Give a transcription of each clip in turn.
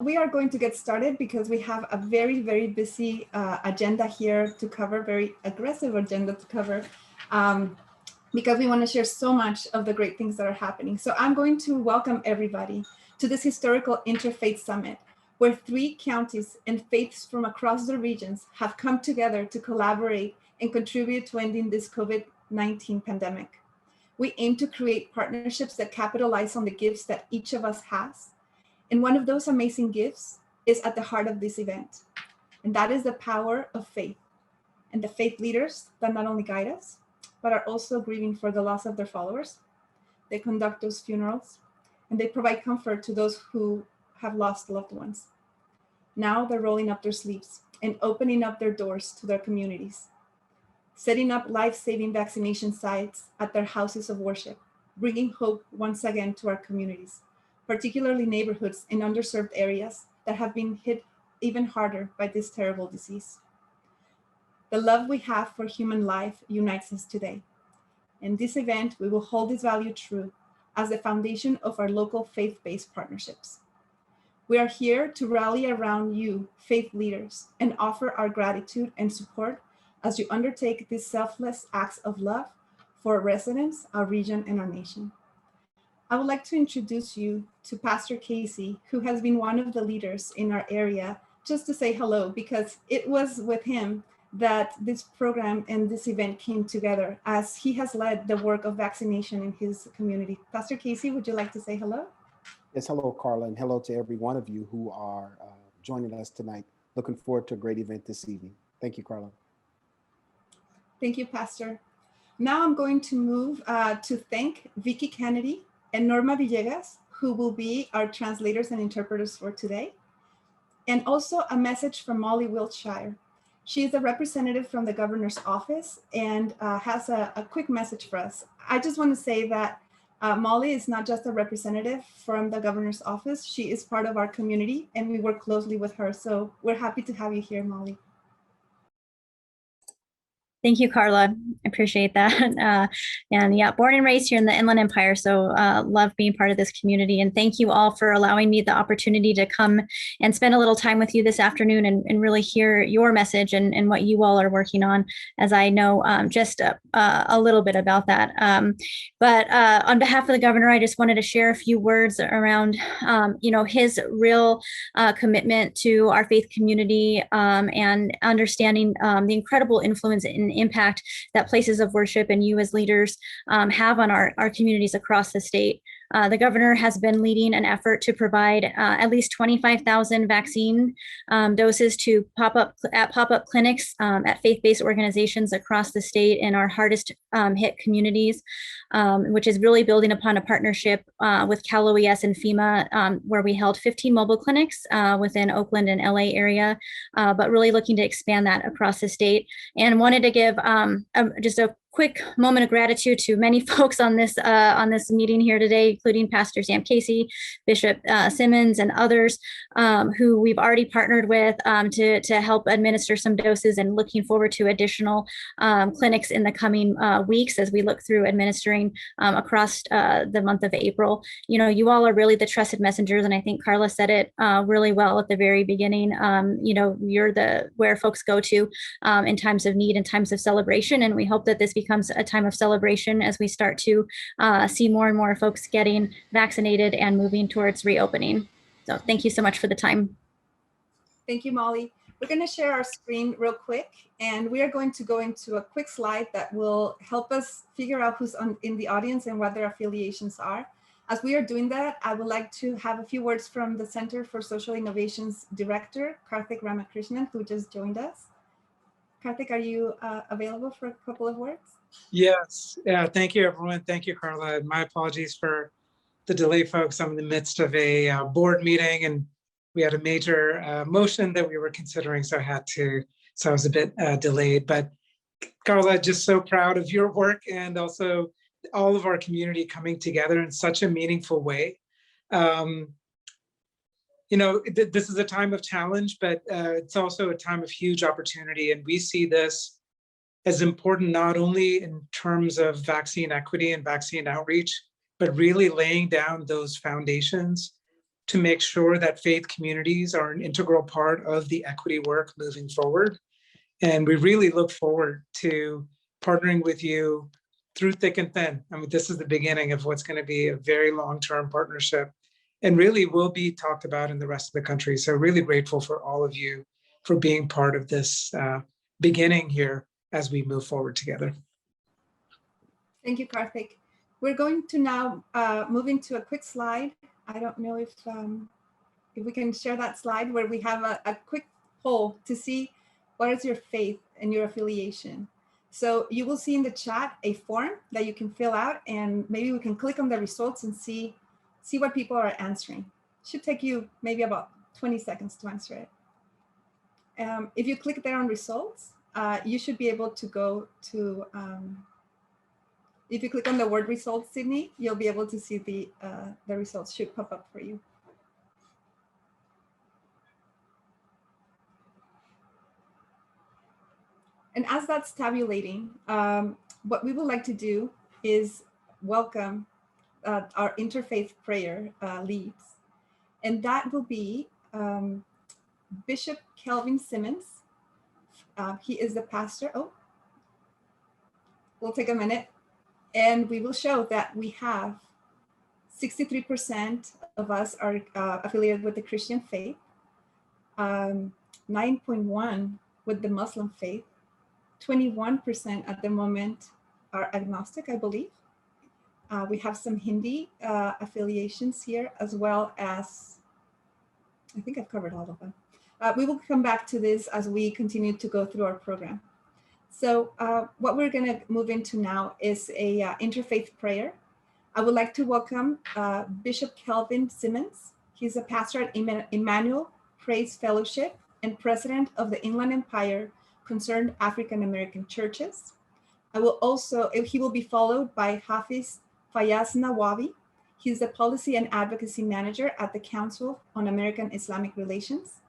We are going to get started because we have a very, very busy agenda here to cover, very aggressive agenda to cover, because we want to share so much of the great things that are happening. So I'm going to welcome everybody to this historical Interfaith Summit, where 3 counties and faiths from across the regions have come together to collaborate and contribute to ending this COVID-19 pandemic. We aim to create partnerships that capitalize on the gifts that each of us has. And one of those amazing gifts is at the heart of this event. And that is the power of faith and the faith leaders that not only guide us, but are also grieving for the loss of their followers. They conduct those funerals and they provide comfort to those who have lost loved ones. Now they're rolling up their sleeves and opening up their doors to their communities, setting up life-saving vaccination sites at their houses of worship, bringing hope once again to our communities, particularly neighborhoods in underserved areas that have been hit even harder by this terrible disease. The love we have for human life unites us today. In this event, we will hold this value true as the foundation of our local faith-based partnerships. We are here to rally around you, faith leaders, and offer our gratitude and support as you undertake these selfless acts of love for our residents, our region, and our nation. I would like to introduce you to Pastor Casey, who has been one of the leaders in our area, just to say hello, because it was with him that this program and this event came together, as he has led the work of vaccination in his community. Pastor Casey, would you like to say hello? Yes, hello, Carla, and hello to every one of you who are joining us tonight. Looking forward to a great event this evening. Thank you, Carla. Thank you, Pastor. Now I'm going to move to thank Vicky Kennedy and Norma Villegas, who will be our translators and interpreters for today. And also a message from Molly Wiltshire. She is a representative from the governor's office and has a quick message for us. I just want to say that Molly is not just a representative from the governor's office. She is part of our community and we work closely with her. So we're happy to have you here, Molly. Thank you, Carla. I appreciate that. And yeah, born and raised here in the Inland Empire, so love being part of this community. And thank you all for allowing me the opportunity to come and spend a little time with you this afternoon and really hear your message and what you all are working on, as I know just a little bit about that. But on behalf of the governor, I just wanted to share a few words around his real commitment to our faith community and understanding the incredible influence and impact that places of worship and you as leaders have on our communities across the state. The governor has been leading an effort to provide at least 25,000 vaccine doses to pop-up clinics at faith-based organizations across the state in our hardest hit communities, which is really building upon a partnership with Cal OES and FEMA, where we held 15 mobile clinics within Oakland and LA area, but really looking to expand that across the state. And wanted to give just a quick moment of gratitude to many folks on this meeting here today, including Pastor Sam Casey, Bishop Simmons, and others who we've already partnered with to help administer some doses, and looking forward to additional clinics in the coming weeks as we look through administering across the month of April. You all are really the trusted messengers, and I think Carla said it really well at the very beginning. You're where folks go to in times of need and times of celebration, and we hope that this becomes a time of celebration as we start to see more and more folks getting vaccinated and moving towards reopening. So thank you so much for the time. Thank you, Molly. We're going to share our screen real quick, and we are going to go into a quick slide that will help us figure out who's in the audience and what their affiliations are. As we are doing that, I would like to have a few words from the Center for Social Innovation's director, Karthik Ramakrishnan, who just joined us. Karthik, are you available for a couple of words? Yes. Yeah. Thank you, everyone. Thank you, Carla. My apologies for the delay, folks. I'm in the midst of a board meeting, and we had a major motion that we were considering, so I was a bit delayed. But Carla, just so proud of your work and also all of our community coming together in such a meaningful way. This is a time of challenge, but it's also a time of huge opportunity. And we see this as important, not only in terms of vaccine equity and vaccine outreach, but really laying down those foundations to make sure that faith communities are an integral part of the equity work moving forward. And we really look forward to partnering with you through thick and thin. I mean, this is the beginning of what's going to be a very long-term partnership and really will be talked about in the rest of the country. So really grateful for all of you for being part of this beginning here as we move forward together. Thank you, Karthik. We're going to now move into a quick slide. I don't know if we can share that slide where we have a quick poll to see what is your faith and your affiliation. So you will see in the chat a form that you can fill out, and maybe we can click on the results and see what people are answering. Should take you maybe about 20 seconds to answer it. If you click there on results, you should be able to go to, if you click on the word results, Sydney, you'll be able to see the results should pop up for you. And as that's tabulating, what we would like to do is welcome our Interfaith Prayer leads. And that will be Bishop Kelvin Simmons. He is the pastor. Oh, we'll take a minute. And we will show that we have 63% of us are affiliated with the Christian faith, 9.1% with the Muslim faith, 21% at the moment are agnostic, I believe. We have some Hindi affiliations here, as well as, I think I've covered all of them. We will come back to this as we continue to go through our program. So what we're gonna move into now is a interfaith prayer. I would like to welcome Bishop Kelvin Simmons. He's a pastor at Emmanuel Praise Fellowship and president of the Inland Empire Concerned African American Churches. He will be followed by Hafiz Fayaz Nawawi. He's the policy and advocacy manager at the Council on American Islamic Relations.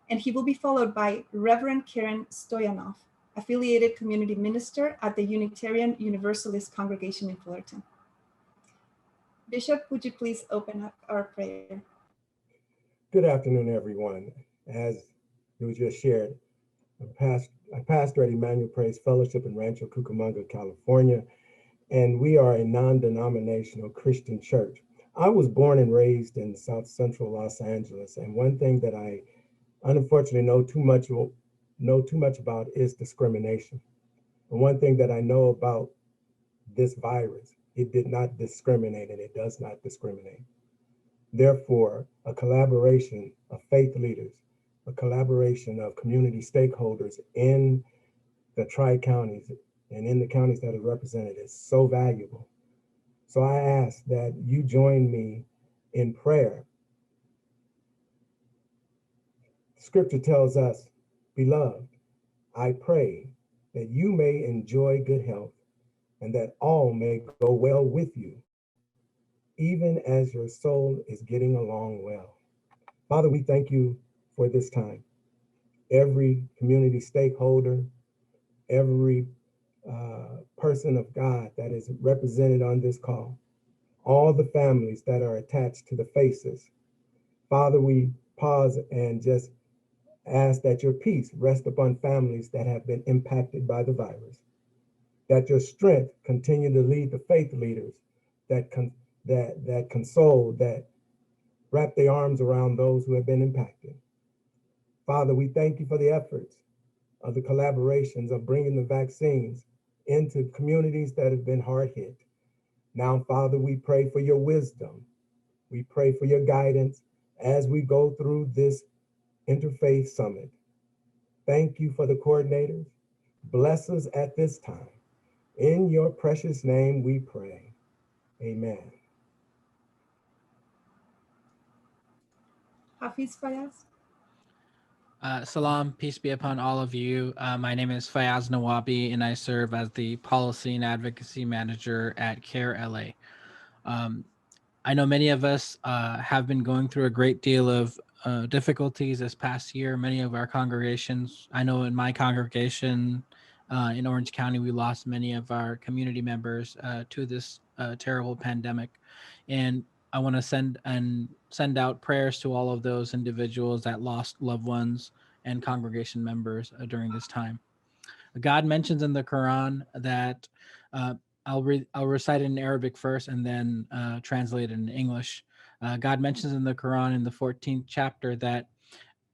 And he will be followed by Reverend Karen Stoyanov, affiliated community minister at the Unitarian Universalist Congregation in Fullerton. Bishop, would you please open up our prayer? Good afternoon, everyone. As it was just shared, I pastor at Emmanuel Praise Fellowship in Rancho Cucamonga, California, and we are a non-denominational Christian church. I was born and raised in South Central Los Angeles, and one thing that I unfortunately know too much about is discrimination. And one thing that I know about this virus, it did not discriminate, and it does not discriminate. Therefore, a collaboration of faith leaders, a collaboration of community stakeholders in the Tri-Counties and in the counties that are represented is so valuable. So I ask that you join me in prayer. Scripture tells us, beloved, I pray that you may enjoy good health and that all may go well with you, even as your soul is getting along well. Father, we thank you for this time. Every community stakeholder, every person of God that is represented on this call, all the families that are attached to the faces. Father, we pause and just ask that your peace rest upon families that have been impacted by the virus, that your strength continue to lead the faith leaders that console, that wrap their arms around those who have been impacted. Father, we thank you for the efforts of the collaborations of bringing the vaccines into communities that have been hard hit. Now, Father, we pray for your wisdom. We pray for your guidance as we go through this Interfaith Summit. Thank you for the coordinators. Bless us at this time. In your precious name we pray. Amen. Hafiz Fayaz. Salam, peace be upon all of you. My name is Fayaz Nawabi, and I serve as the Policy and Advocacy Manager at CARE LA. I know many of us have been going through a great deal of difficulties this past year. Many of our congregations, I know in my congregation in Orange County, we lost many of our community members to this terrible pandemic. And I want to send out prayers to all of those individuals that lost loved ones and congregation members during this time. God mentions in the Quran that I'll recite it in Arabic first and then translate it in English. God mentions in the Quran in the 14th chapter that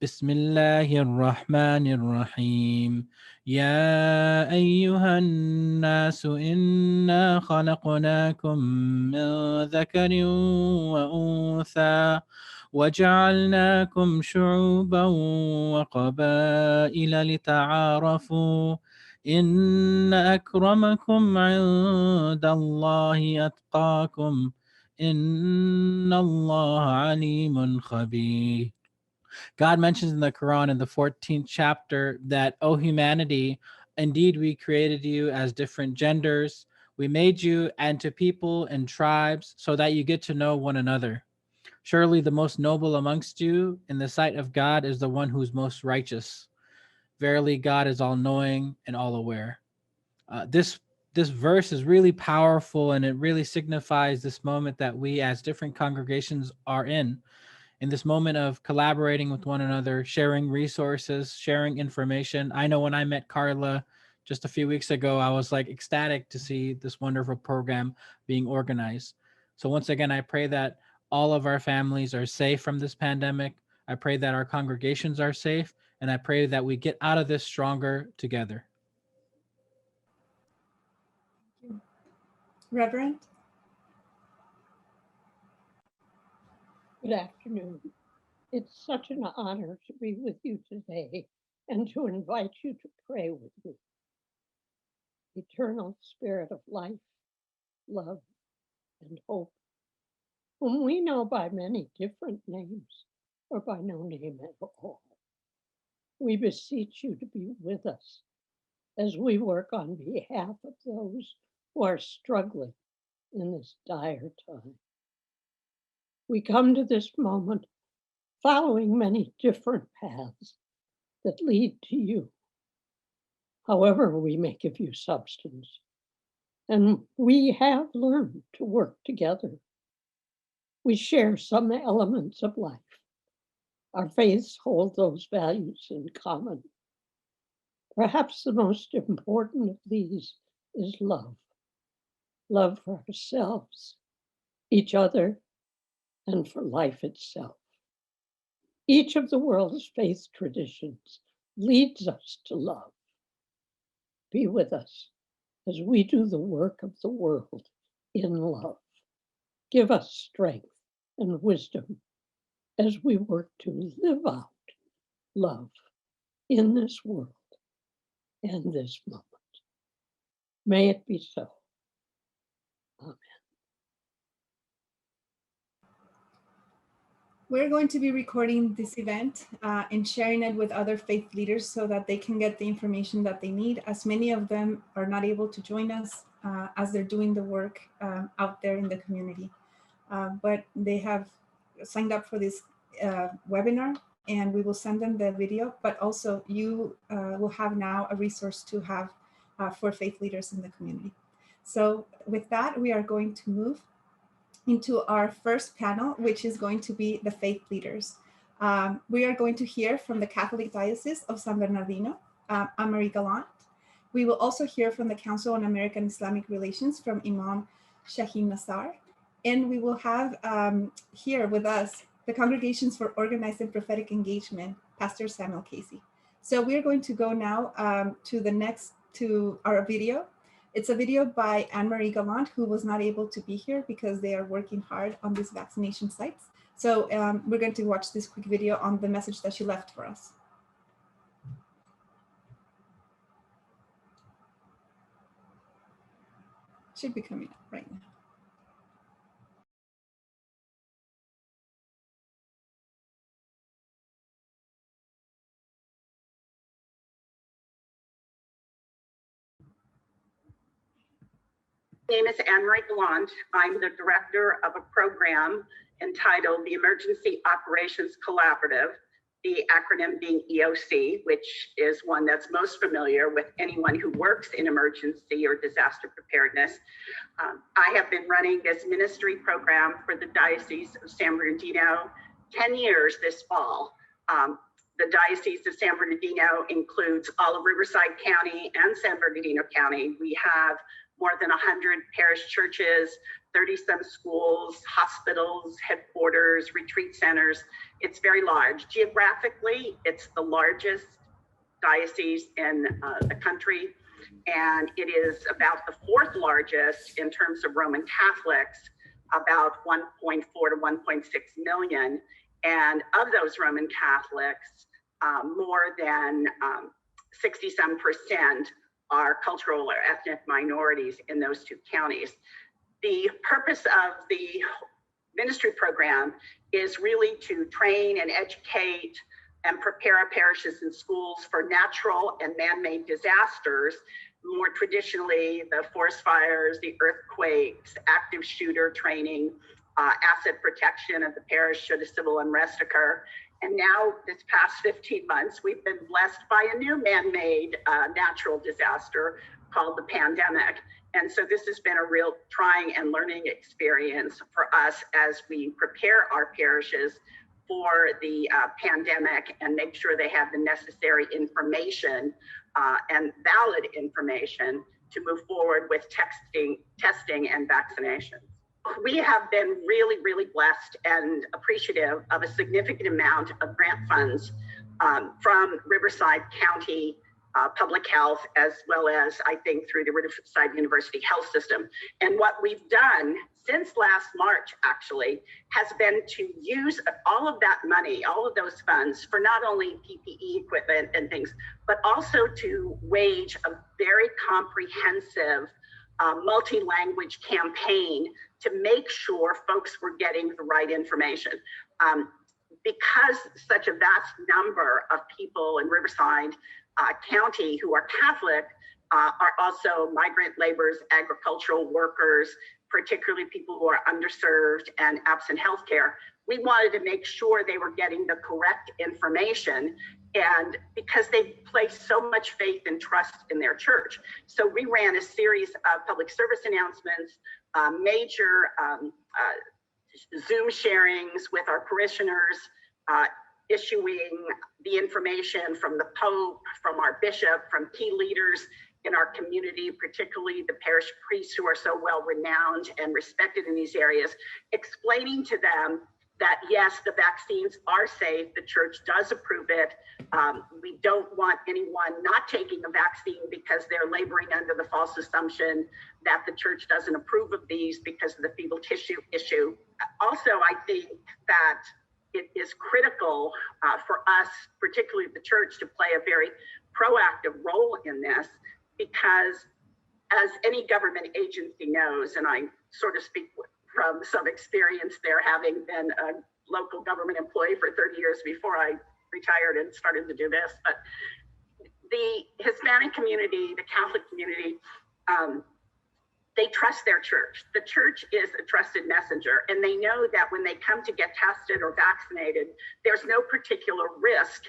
Bismillahir Rahmanir Rahim. Ya ayyuhan nasu inna khalaqnakum min dhakarin wa untha وجعلناكم شعوبا وقبائل لتعارفوا إن أكرمكم عند الله أتقاكم إن الله عليم خبير. God mentions in the Quran in the 14th chapter that, O humanity, indeed we created you as different genders. We made you into people and tribes so that you get to know one another. Surely the most noble amongst you in the sight of God is the one who's most righteous. Verily, God is all-knowing and all-aware. This verse is really powerful, and it really signifies this moment that we as different congregations are in this moment of collaborating with one another, sharing resources, sharing information. I know when I met Carla just a few weeks ago, I was like ecstatic to see this wonderful program being organized. So once again, I pray that all of our families are safe from this pandemic. I pray that our congregations are safe, and I pray that we get out of this stronger together. Reverend? Good afternoon. It's such an honor to be with you today and to invite you to pray with me. Eternal Spirit of life, love, and hope, whom we know by many different names or by no name at all, we beseech you to be with us as we work on behalf of those who are struggling in this dire time. We come to this moment following many different paths that lead to you. However, we may give you substance, and we have learned to work together. We share some elements of life. Our faiths hold those values in common. Perhaps the most important of these is love. Love for ourselves, each other, and for life itself. Each of the world's faith traditions leads us to love. Be with us as we do the work of the world in love. Give us strength and wisdom as we work to live out love in this world and this moment. May it be so. Amen. We're going to be recording this event and sharing it with other faith leaders so that they can get the information that they need, as many of them are not able to join us as they're doing the work out there in the community. But they have signed up for this webinar, and we will send them the video, but also you will have now a resource to have for faith leaders in the community. So with that, we are going to move into our first panel, which is going to be the faith leaders. We are going to hear from the Catholic Diocese of San Bernardino, Anne-Marie Gallant. We will also hear from the Council on American Islamic Relations from Imam Shaheen Nassar. And we will have here with us the Congregations for Organized and Prophetic Engagement, Pastor Samuel Casey. So we're going to go now to our video. It's a video by Anne-Marie Gallant, who was not able to be here because they are working hard on these vaccination sites. So we're going to watch this quick video on the message that she left for us. Should be coming up right now. My name is Anne-Marie Gallant. I'm the director of a program entitled the Emergency Operations Collaborative the acronym being EOC, which is one that's most familiar with anyone who works in emergency or disaster preparedness. I have been running this ministry program for the Diocese of San Bernardino 10 years this fall. The Diocese of San Bernardino includes all of Riverside County and San Bernardino County. We have more than 100 parish churches, 30-some schools, hospitals, headquarters, retreat centers. It's very large. Geographically, it's the largest diocese in the country, and it is about the fourth largest in terms of Roman Catholics, about 1.4 to 1.6 million. And of those Roman Catholics, more than 60-some% are cultural or ethnic minorities in those two counties. The purpose of the ministry program is really to train and educate and prepare our parishes and schools for natural and man-made disasters, more traditionally the forest fires, the earthquakes, active shooter training, asset protection of the parish should a civil unrest occur. And now this past 15 months, we've been blessed by a new man-made natural disaster called the pandemic. And so this has been a real trying and learning experience for us as we prepare our parishes for the pandemic and make sure they have the necessary information and valid information to move forward with testing and vaccination. We have been really, really blessed and appreciative of a significant amount of grant funds from Riverside County Public Health, as well as I think through the Riverside University Health System. And what we've done since last March actually has been to use all of that money, all of those funds for not only PPE equipment and things, but also to wage a very comprehensive multi-language campaign to make sure folks were getting the right information. Because such a vast number of people in Riverside County who are Catholic are also migrant laborers, agricultural workers, particularly people who are underserved and absent healthcare, we wanted to make sure they were getting the correct information, and because they place so much faith and trust in their church. So we ran a series of public service announcements, major Zoom sharings with our parishioners, issuing the information from the Pope, from our bishop, from key leaders in our community, particularly the parish priests who are so well renowned and respected in these areas, explaining to them that yes, the vaccines are safe, the church does approve it. We don't want anyone not taking a vaccine because they're laboring under the false assumption that the church doesn't approve of these because of the fetal tissue issue. Also, I think that it is critical for us, particularly the church, to play a very proactive role in this, because as any government agency knows, and I sort of speak from some experience there, having been a local government employee for 30 years before I retired and started to do this, but the Hispanic community, the Catholic community, they trust their church. The church is a trusted messenger, and they know that when they come to get tested or vaccinated, there's no particular risk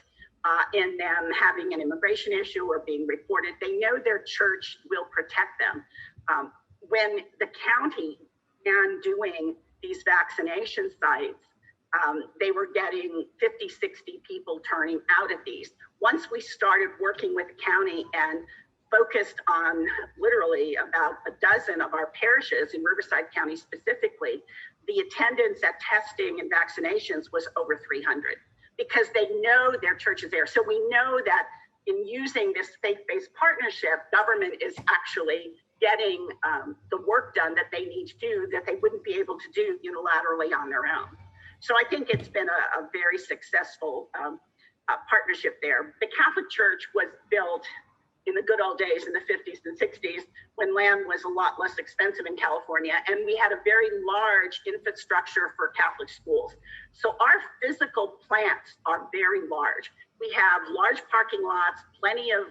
in them having an immigration issue or being reported. They know their church will protect them. When the county began doing these vaccination sites, they were getting 50, 60 people turning out at these. Once we started working with the county and focused on literally about a dozen of our parishes in Riverside County specifically, the attendance at testing and vaccinations was over 300, because they know their church is there. So we know that in using this faith-based partnership, government is actually getting the work done that they need to do that they wouldn't be able to do unilaterally on their own. So I think it's been a very successful partnership there. The Catholic Church was built in the good old days in the 50s and 60s when land was a lot less expensive in California, and we had a very large infrastructure for Catholic schools. So our physical plants are very large. We have large parking lots, plenty of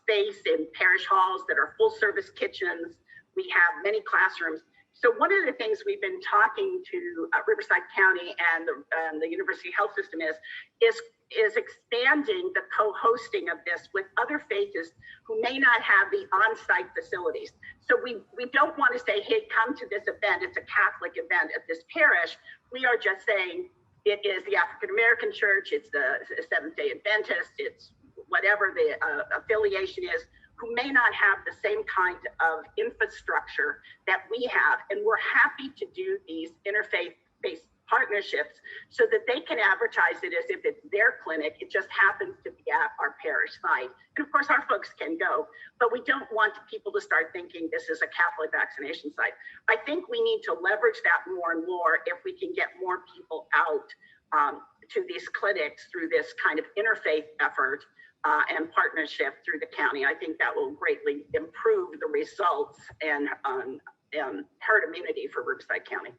space in parish halls that are full service kitchens. We have many classrooms. So one of the things we've been talking to Riverside County and the University Health System is is expanding the co-hosting of this with other faiths who may not have the on-site facilities. So we don't want to say, hey, come to this event. It's a Catholic event at this parish. We are just saying it is the African American Church, it's the Seventh-day Adventist, it's whatever the affiliation is, who may not have the same kind of infrastructure that we have. And we're happy to do these interfaith-based partnerships so that they can advertise it as if it's their clinic. It just happens to be at our parish site. And of course, our folks can go, but we don't want people to start thinking this is a Catholic vaccination site. I think we need to leverage that more and more if we can get more people out to these clinics through this kind of interfaith effort and partnership through the county. I think that will greatly improve the results and herd immunity for Riverside County.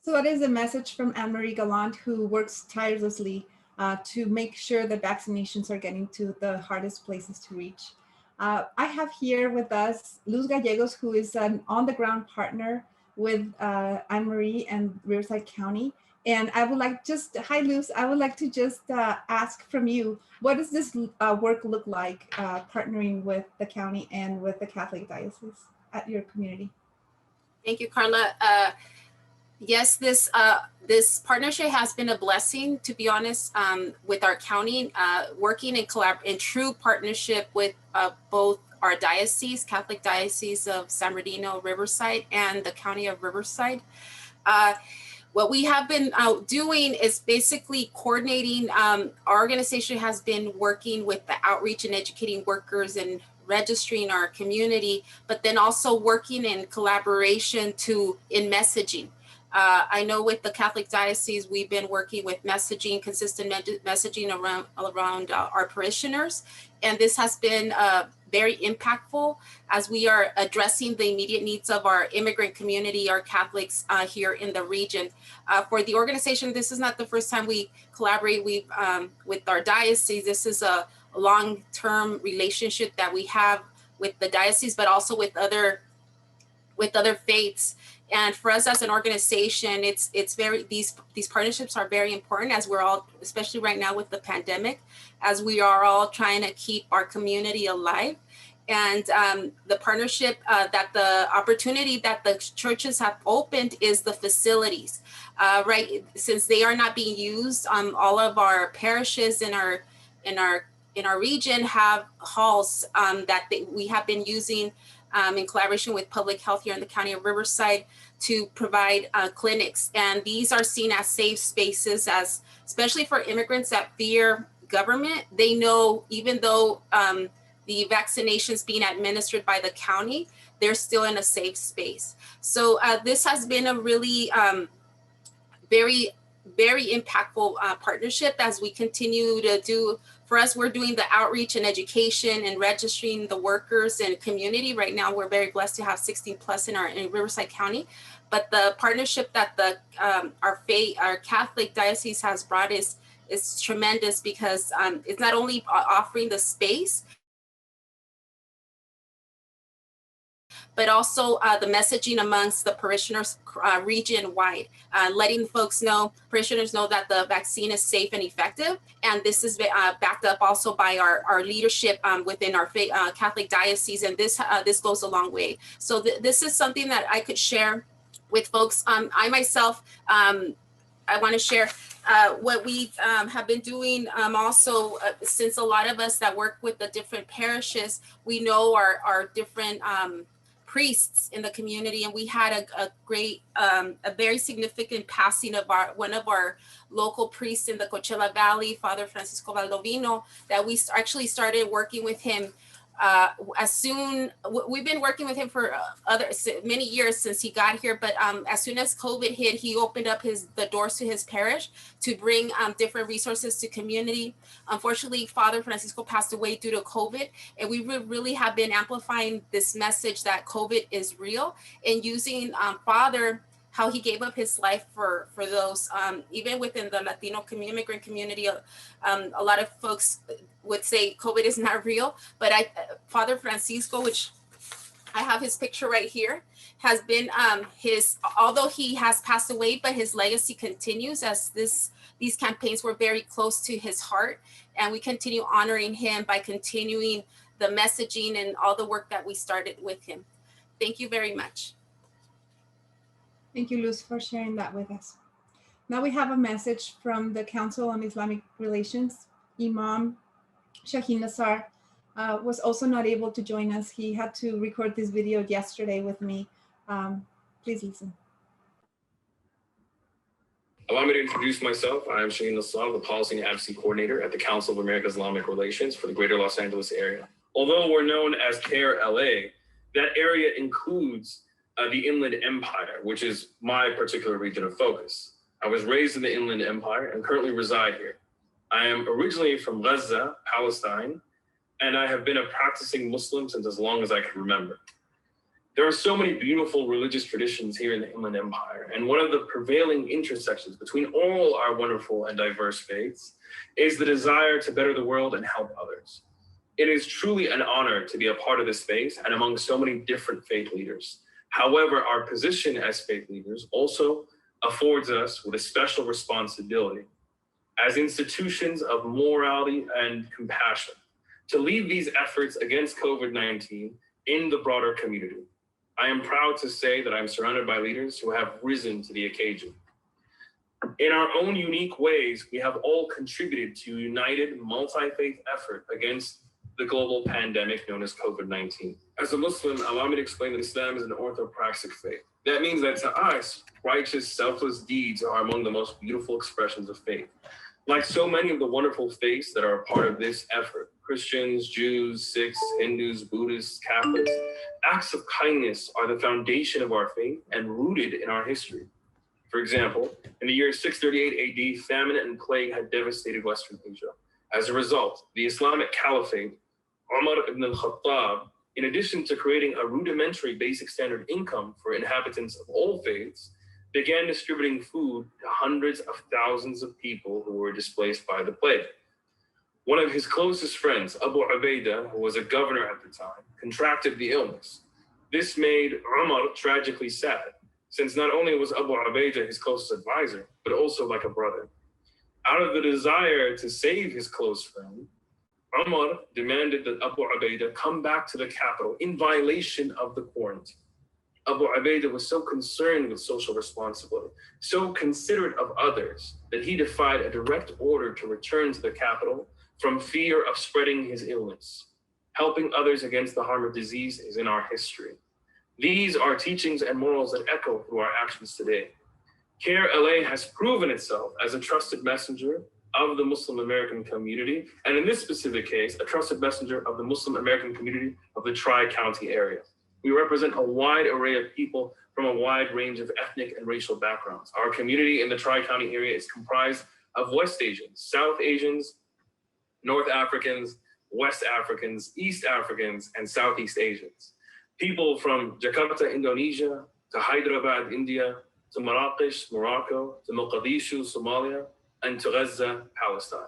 So that is a message from Anne-Marie Gallant, who works tirelessly to make sure that vaccinations are getting to the hardest places to reach. I have here with us Luz Gallegos, who is an on-the-ground partner with Anne-Marie and Riverside County. And I would like hi Luz, I would like to just ask from you, what does this work look like partnering with the county and with the Catholic Diocese at your community? Thank you, Carla. Yes, this partnership has been a blessing, to be honest, with our county, working in true partnership with both our diocese, Catholic Diocese of San Bernardino, Riverside, and the County of Riverside. What we have been doing is basically coordinating. Our organization has been working with the outreach and educating workers and registering our community, but then also working in collaboration in messaging. I know with the Catholic Diocese, we've been working with consistent messaging around our parishioners. And this has been very impactful as we are addressing the immediate needs of our immigrant community, our Catholics here in the region. For the organization, this is not the first time we collaborate with our diocese. This is a long-term relationship that we have with the diocese, but also with other faiths. And for us as an organization, these partnerships are very important, as we're all, especially right now with the pandemic, as we are all trying to keep our community alive. And the partnership the opportunity that the churches have opened is the facilities, right? Since they are not being used, all of our parishes in our region have halls that we have been using in collaboration with public health here in the County of Riverside to provide clinics. And these are seen as safe spaces, especially for immigrants that fear government. They know even though the vaccinations being administered by the county, they're still in a safe space. So this has been a really very, very impactful partnership as we continue to do. For us, we're doing the outreach and education and registering the workers and community. Right now, we're very blessed to have 16 plus in Riverside County. But the partnership that our Catholic Diocese has brought is tremendous, because it's not only offering the space, but also the messaging amongst the parishioners region-wide, letting parishioners know that the vaccine is safe and effective. And this is backed up also by our leadership within our Catholic Diocese, and this goes a long way. So this is something that I could share with folks. I myself, I want to share what we have been doing also, since a lot of us that work with the different parishes, we know our different priests in the community, and we had a very significant passing of one of our local priests in the Coachella Valley, Father Francisco Valdovino, that we actually started working with him we've been working with him for many years since he got here, but as soon as COVID hit, he opened up the doors to his parish to bring different resources to community. Unfortunately, Father Francisco passed away due to COVID, and we really have been amplifying this message that COVID is real, and using Father, how he gave up his life for those, even within the Latino immigrant community. A lot of folks would say COVID is not real, but Father Francisco, which I have his picture right here, has been although he has passed away, but his legacy continues, as these campaigns were very close to his heart. And we continue honoring him by continuing the messaging and all the work that we started with him. Thank you very much. Thank you, Luz, for sharing that with us. Now we have a message from the Council on Islamic Relations. Imam Shaheen Nassar was also not able to join us. He had to record this video yesterday with me. Please listen. Allow me to introduce myself. I am Shaheen Nassar, the Policy and Advocacy Coordinator at the Council of American Islamic Relations for the Greater Los Angeles area. Although we're known as CARE LA, that area includes the Inland Empire, which is my particular region of focus. I was raised in the Inland Empire and currently reside here. I am originally from Gaza, Palestine, and I have been a practicing Muslim since as long as I can remember. There are so many beautiful religious traditions here in the Inland Empire, and one of the prevailing intersections between all our wonderful and diverse faiths is the desire to better the world and help others. It is truly an honor to be a part of this space and among so many different faith leaders. However, our position as faith leaders also affords us with a special responsibility as institutions of morality and compassion to lead these efforts against COVID-19 in the broader community. I am proud to say that I'm surrounded by leaders who have risen to the occasion. In our own unique ways, we have all contributed to a united multi-faith effort against the global pandemic known as COVID-19. As a Muslim, allow me to explain that Islam is an orthopraxic faith. That means that to us, righteous, selfless deeds are among the most beautiful expressions of faith. Like so many of the wonderful faiths that are a part of this effort, Christians, Jews, Sikhs, Hindus, Buddhists, Catholics, acts of kindness are the foundation of our faith and rooted in our history. For example, in the year 638 AD, famine and plague had devastated Western Asia. As a result, the Islamic Caliphate, Umar ibn al-Khattab, in addition to creating a rudimentary basic standard income for inhabitants of all faiths, began distributing food to hundreds of thousands of people who were displaced by the plague. One of his closest friends, Abu Ubaidah, who was a governor at the time, contracted the illness. This made Umar tragically sad, since not only was Abu Ubaidah his closest advisor, but also like a brother. Out of the desire to save his close friend, Umar demanded that Abu Ubaidah come back to the capital in violation of the quarantine. Abu Ubaidah was so concerned with social responsibility, so considerate of others, that he defied a direct order to return to the capital from fear of spreading his illness. Helping others against the harm of disease is in our history. These are teachings and morals that echo through our actions today. CARE LA has proven itself as a trusted messenger of the Muslim American community, and in this specific case, a trusted messenger of the Muslim American community of the Tri-County area. We represent a wide array of people from a wide range of ethnic and racial backgrounds. Our community in the Tri-County area is comprised of West Asians, South Asians, North Africans, West Africans, East Africans, and Southeast Asians. People from Jakarta, Indonesia, to Hyderabad, India, to Marrakesh, Morocco, to Mogadishu, Somalia, and to Gaza, Palestine.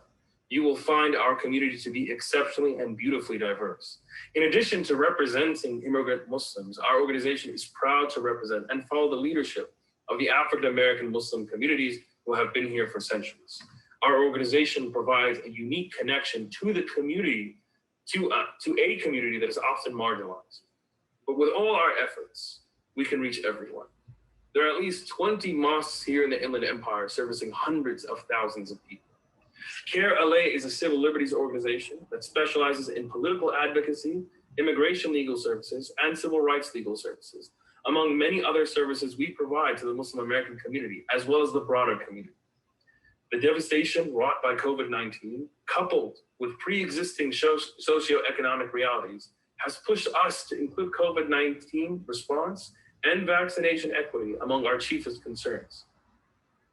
You will find our community to be exceptionally and beautifully diverse. In addition to representing immigrant Muslims, our organization is proud to represent and follow the leadership of the African American Muslim communities who have been here for centuries. Our organization provides a unique connection to the community, to a community that is often marginalized. But with all our efforts, we can reach everyone. There are at least 20 mosques here in the Inland Empire servicing hundreds of thousands of people. CARE LA is a civil liberties organization that specializes in political advocacy, immigration legal services, and civil rights legal services, among many other services we provide to the Muslim American community, as well as the broader community. The devastation wrought by COVID-19, coupled with pre-existing socioeconomic realities, has pushed us to include COVID-19 response and vaccination equity among our chiefest concerns.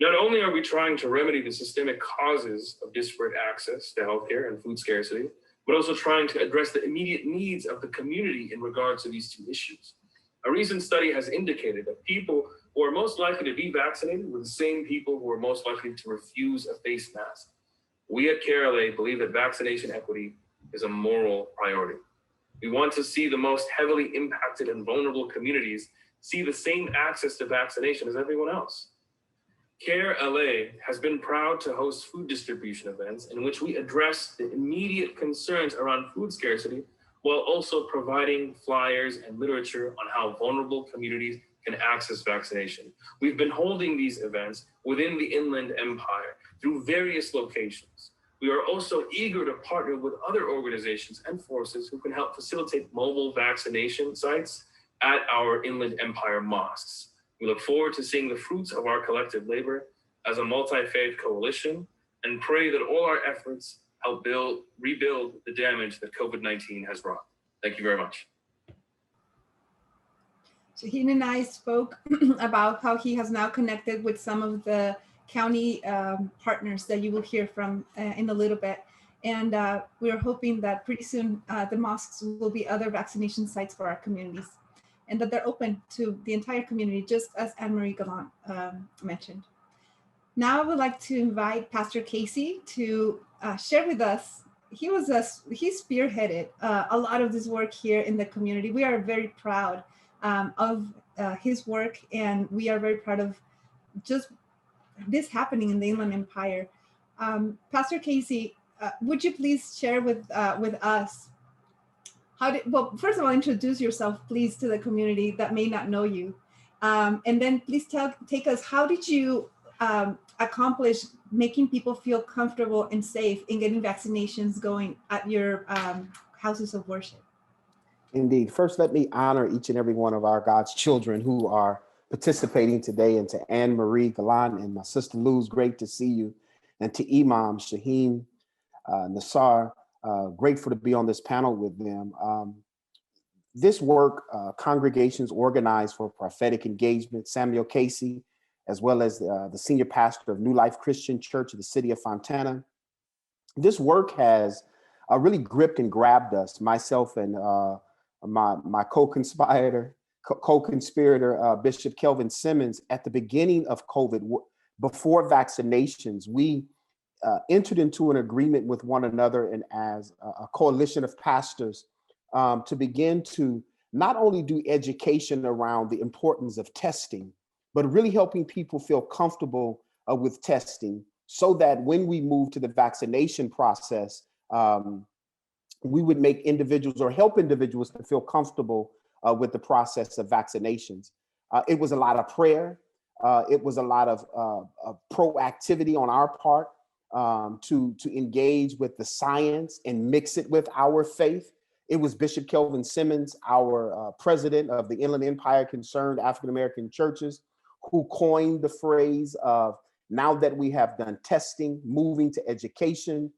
Not only are we trying to remedy the systemic causes of disparate access to healthcare and food scarcity, but also trying to address the immediate needs of the community in regards to these two issues. A recent study has indicated that people who are most likely to be vaccinated were the same people who are most likely to refuse a face mask. We at CARE LA believe that vaccination equity is a moral priority. We want to see the most heavily impacted and vulnerable communities see the same access to vaccination as everyone else. CARE LA has been proud to host food distribution events in which we address the immediate concerns around food scarcity while also providing flyers and literature on how vulnerable communities can access vaccination. We've been holding these events within the Inland Empire through various locations. We are also eager to partner with other organizations and forces who can help facilitate mobile vaccination sites at our Inland Empire mosques. We look forward to seeing the fruits of our collective labor as a multi-faith coalition and pray that all our efforts help rebuild the damage that COVID-19 has wrought. Thank you very much. Shaheen and I spoke about how he has now connected with some of the county partners that you will hear from in a little bit. And we're hoping that pretty soon the mosques will be other vaccination sites for our communities, and that they're open to the entire community, just as Anne-Marie Gallant mentioned. Now I would like to invite Pastor Casey to share with us. He spearheaded a lot of this work here in the community. We are very proud of his work, and we are very proud of just this happening in the Inland Empire. Pastor Casey, would you please share with us well, first of all, introduce yourself, please, to the community that may not know you. And then please take us, how did you accomplish making people feel comfortable and safe in getting vaccinations going at your houses of worship? Indeed. First, let me honor each and every one of our God's children who are participating today, and to Anne-Marie Gallant and my sister Luz, great to see you, and to Imam, Shaheen, Nassar, grateful to be on this panel with them. This work, congregations organized for prophetic engagement, Samuel Casey, as well as the senior pastor of New Life Christian Church of the city of Fontana. This work has really gripped and grabbed us, myself and my co-conspirator, Bishop Kelvin Simmons. At the beginning of COVID, before vaccinations, we entered into an agreement with one another and as a coalition of pastors to begin to not only do education around the importance of testing, but really helping people feel comfortable with testing, so that when we move to the vaccination process, we would make individuals or help individuals to feel comfortable with the process of vaccinations. It was a lot of prayer. It was a lot of proactivity on our part to engage with the science and mix it with our faith. It was Bishop Kelvin Simmons, our president of the Inland Empire Concerned African-American Churches, who coined the phrase of, now that we have done testing, moving to education,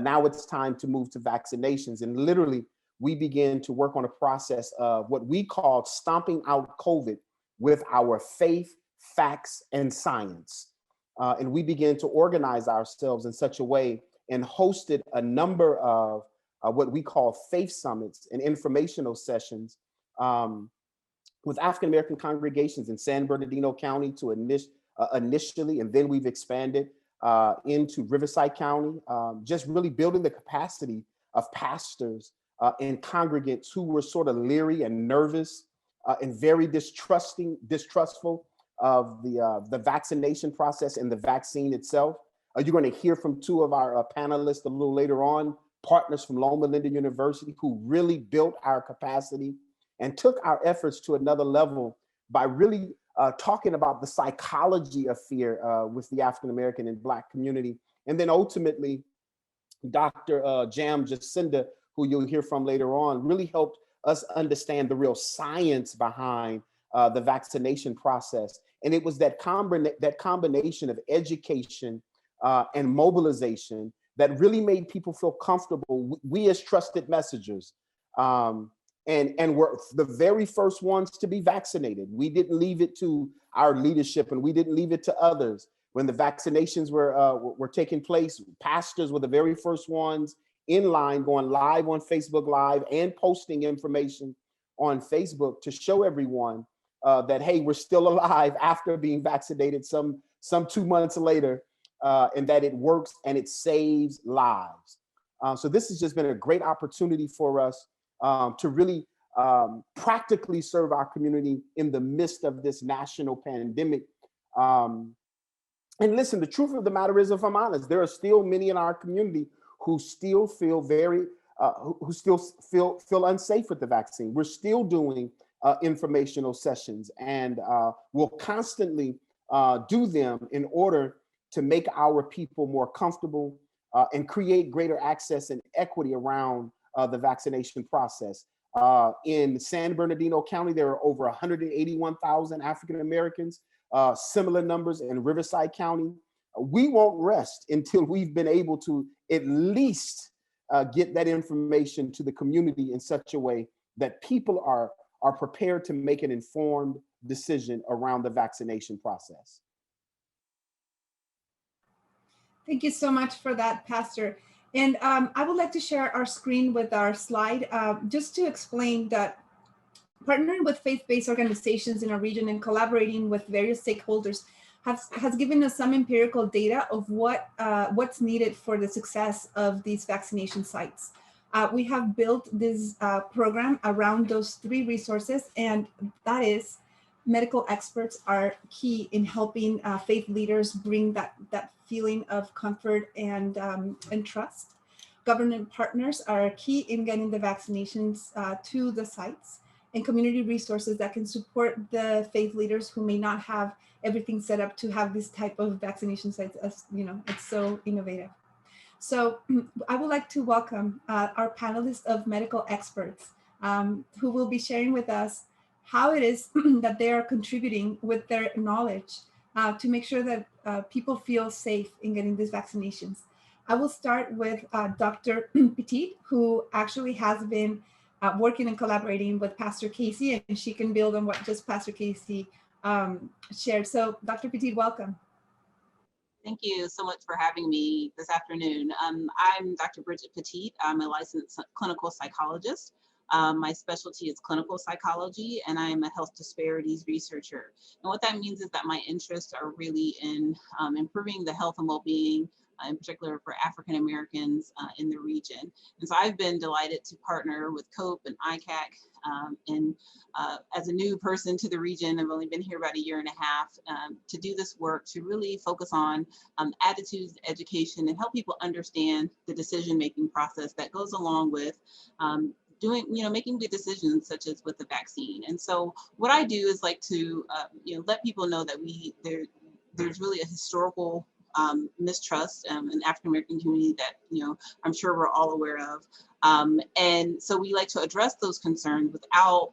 now it's time to move to vaccinations. And literally, we began to work on a process of what we called stomping out COVID with our faith, facts, and science. And we began to organize ourselves in such a way and hosted a number of what we call faith summits and informational sessions with African-American congregations in San Bernardino County to initially, and then we've expanded into Riverside County, just really building the capacity of pastors and congregants who were sort of leery and nervous and very distrustful of the vaccination process and the vaccine itself. You're going to hear from two of our panelists a little later on, partners from Loma Linda University, who really built our capacity and took our efforts to another level by really talking about the psychology of fear with the African-American and Black community. And then ultimately, Dr. Jam Jacinda, who you'll hear from later on, really helped us understand the real science behind the vaccination process. And it was that combination of education and mobilization that really made people feel comfortable. We as trusted messengers, and were the very first ones to be vaccinated. We didn't leave it to our leadership, and we didn't leave it to others. When the vaccinations were taking place, pastors were the very first ones in line, going live on Facebook Live and posting information on Facebook to show everyone that, hey, we're still alive after being vaccinated some 2 months later, and that it works and it saves lives. So this has just been a great opportunity for us to really practically serve our community in the midst of this national pandemic. And listen, the truth of the matter is, if I'm honest, there are still many in our community who still feel who still feel unsafe with the vaccine. We're still doing informational sessions, and we'll constantly do them in order to make our people more comfortable and create greater access and equity around the vaccination process. In San Bernardino County, there are over 181,000 African Americans, similar numbers in Riverside County. We won't rest until we've been able to at least get that information to the community in such a way that people are prepared to make an informed decision around the vaccination process. Thank you so much for that, Pastor. And I would like to share our screen with our slide just to explain that partnering with faith-based organizations in our region and collaborating with various stakeholders has given us some empirical data of what's needed for the success of these vaccination sites. We have built this program around those three resources, and that is medical experts are key in helping faith leaders bring that feeling of comfort and trust. Government partners are key in getting the vaccinations to the sites, and community resources that can support the faith leaders who may not have everything set up to have this type of vaccination sites, as you know, it's so innovative. So I would like to welcome our panelists of medical experts who will be sharing with us how it is that they are contributing with their knowledge to make sure that people feel safe in getting these vaccinations. I will start with Dr. Petit, who actually has been working and collaborating with Pastor Casey, and she can build on what just Pastor Casey shared. So Dr. Petit, welcome. Thank you so much for having me this afternoon. I'm Dr. Bridget Petit. I'm a licensed clinical psychologist. My specialty is clinical psychology, and I'm a health disparities researcher. And what that means is that my interests are really in improving the health and well-being, in particular for African Americans in the region. And so I've been delighted to partner with COPE and ICAC, and as a new person to the region, I've only been here about a year and a half, to do this work to really focus on attitudes, education, and help people understand the decision-making process that goes along with making good decisions, such as with the vaccine. And so what I do is like to, let people know that there's really a historical mistrust in the African American community that, I'm sure we're all aware of. And so we like to address those concerns without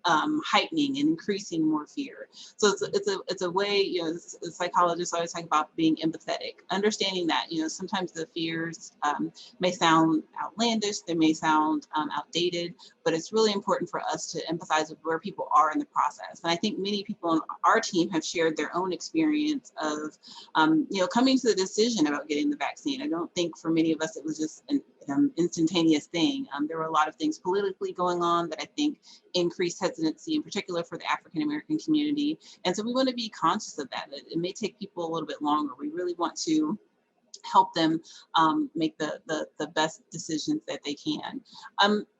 heightening and increasing more fear. So it's a way, psychologists always talk about being empathetic, understanding that, sometimes the fears may sound outlandish, they may sound outdated, but it's really important for us to empathize with where people are in the process. And I think many people on our team have shared their own experience of, coming to the decision about getting the vaccine. I don't think for many of us, it was just an instantaneous thing. There were a lot of things politically going on that I think increased hesitancy, in particular for the African American community. And so we want to be conscious of that. It may take people a little bit longer. We really want to help them make the best decisions that they can.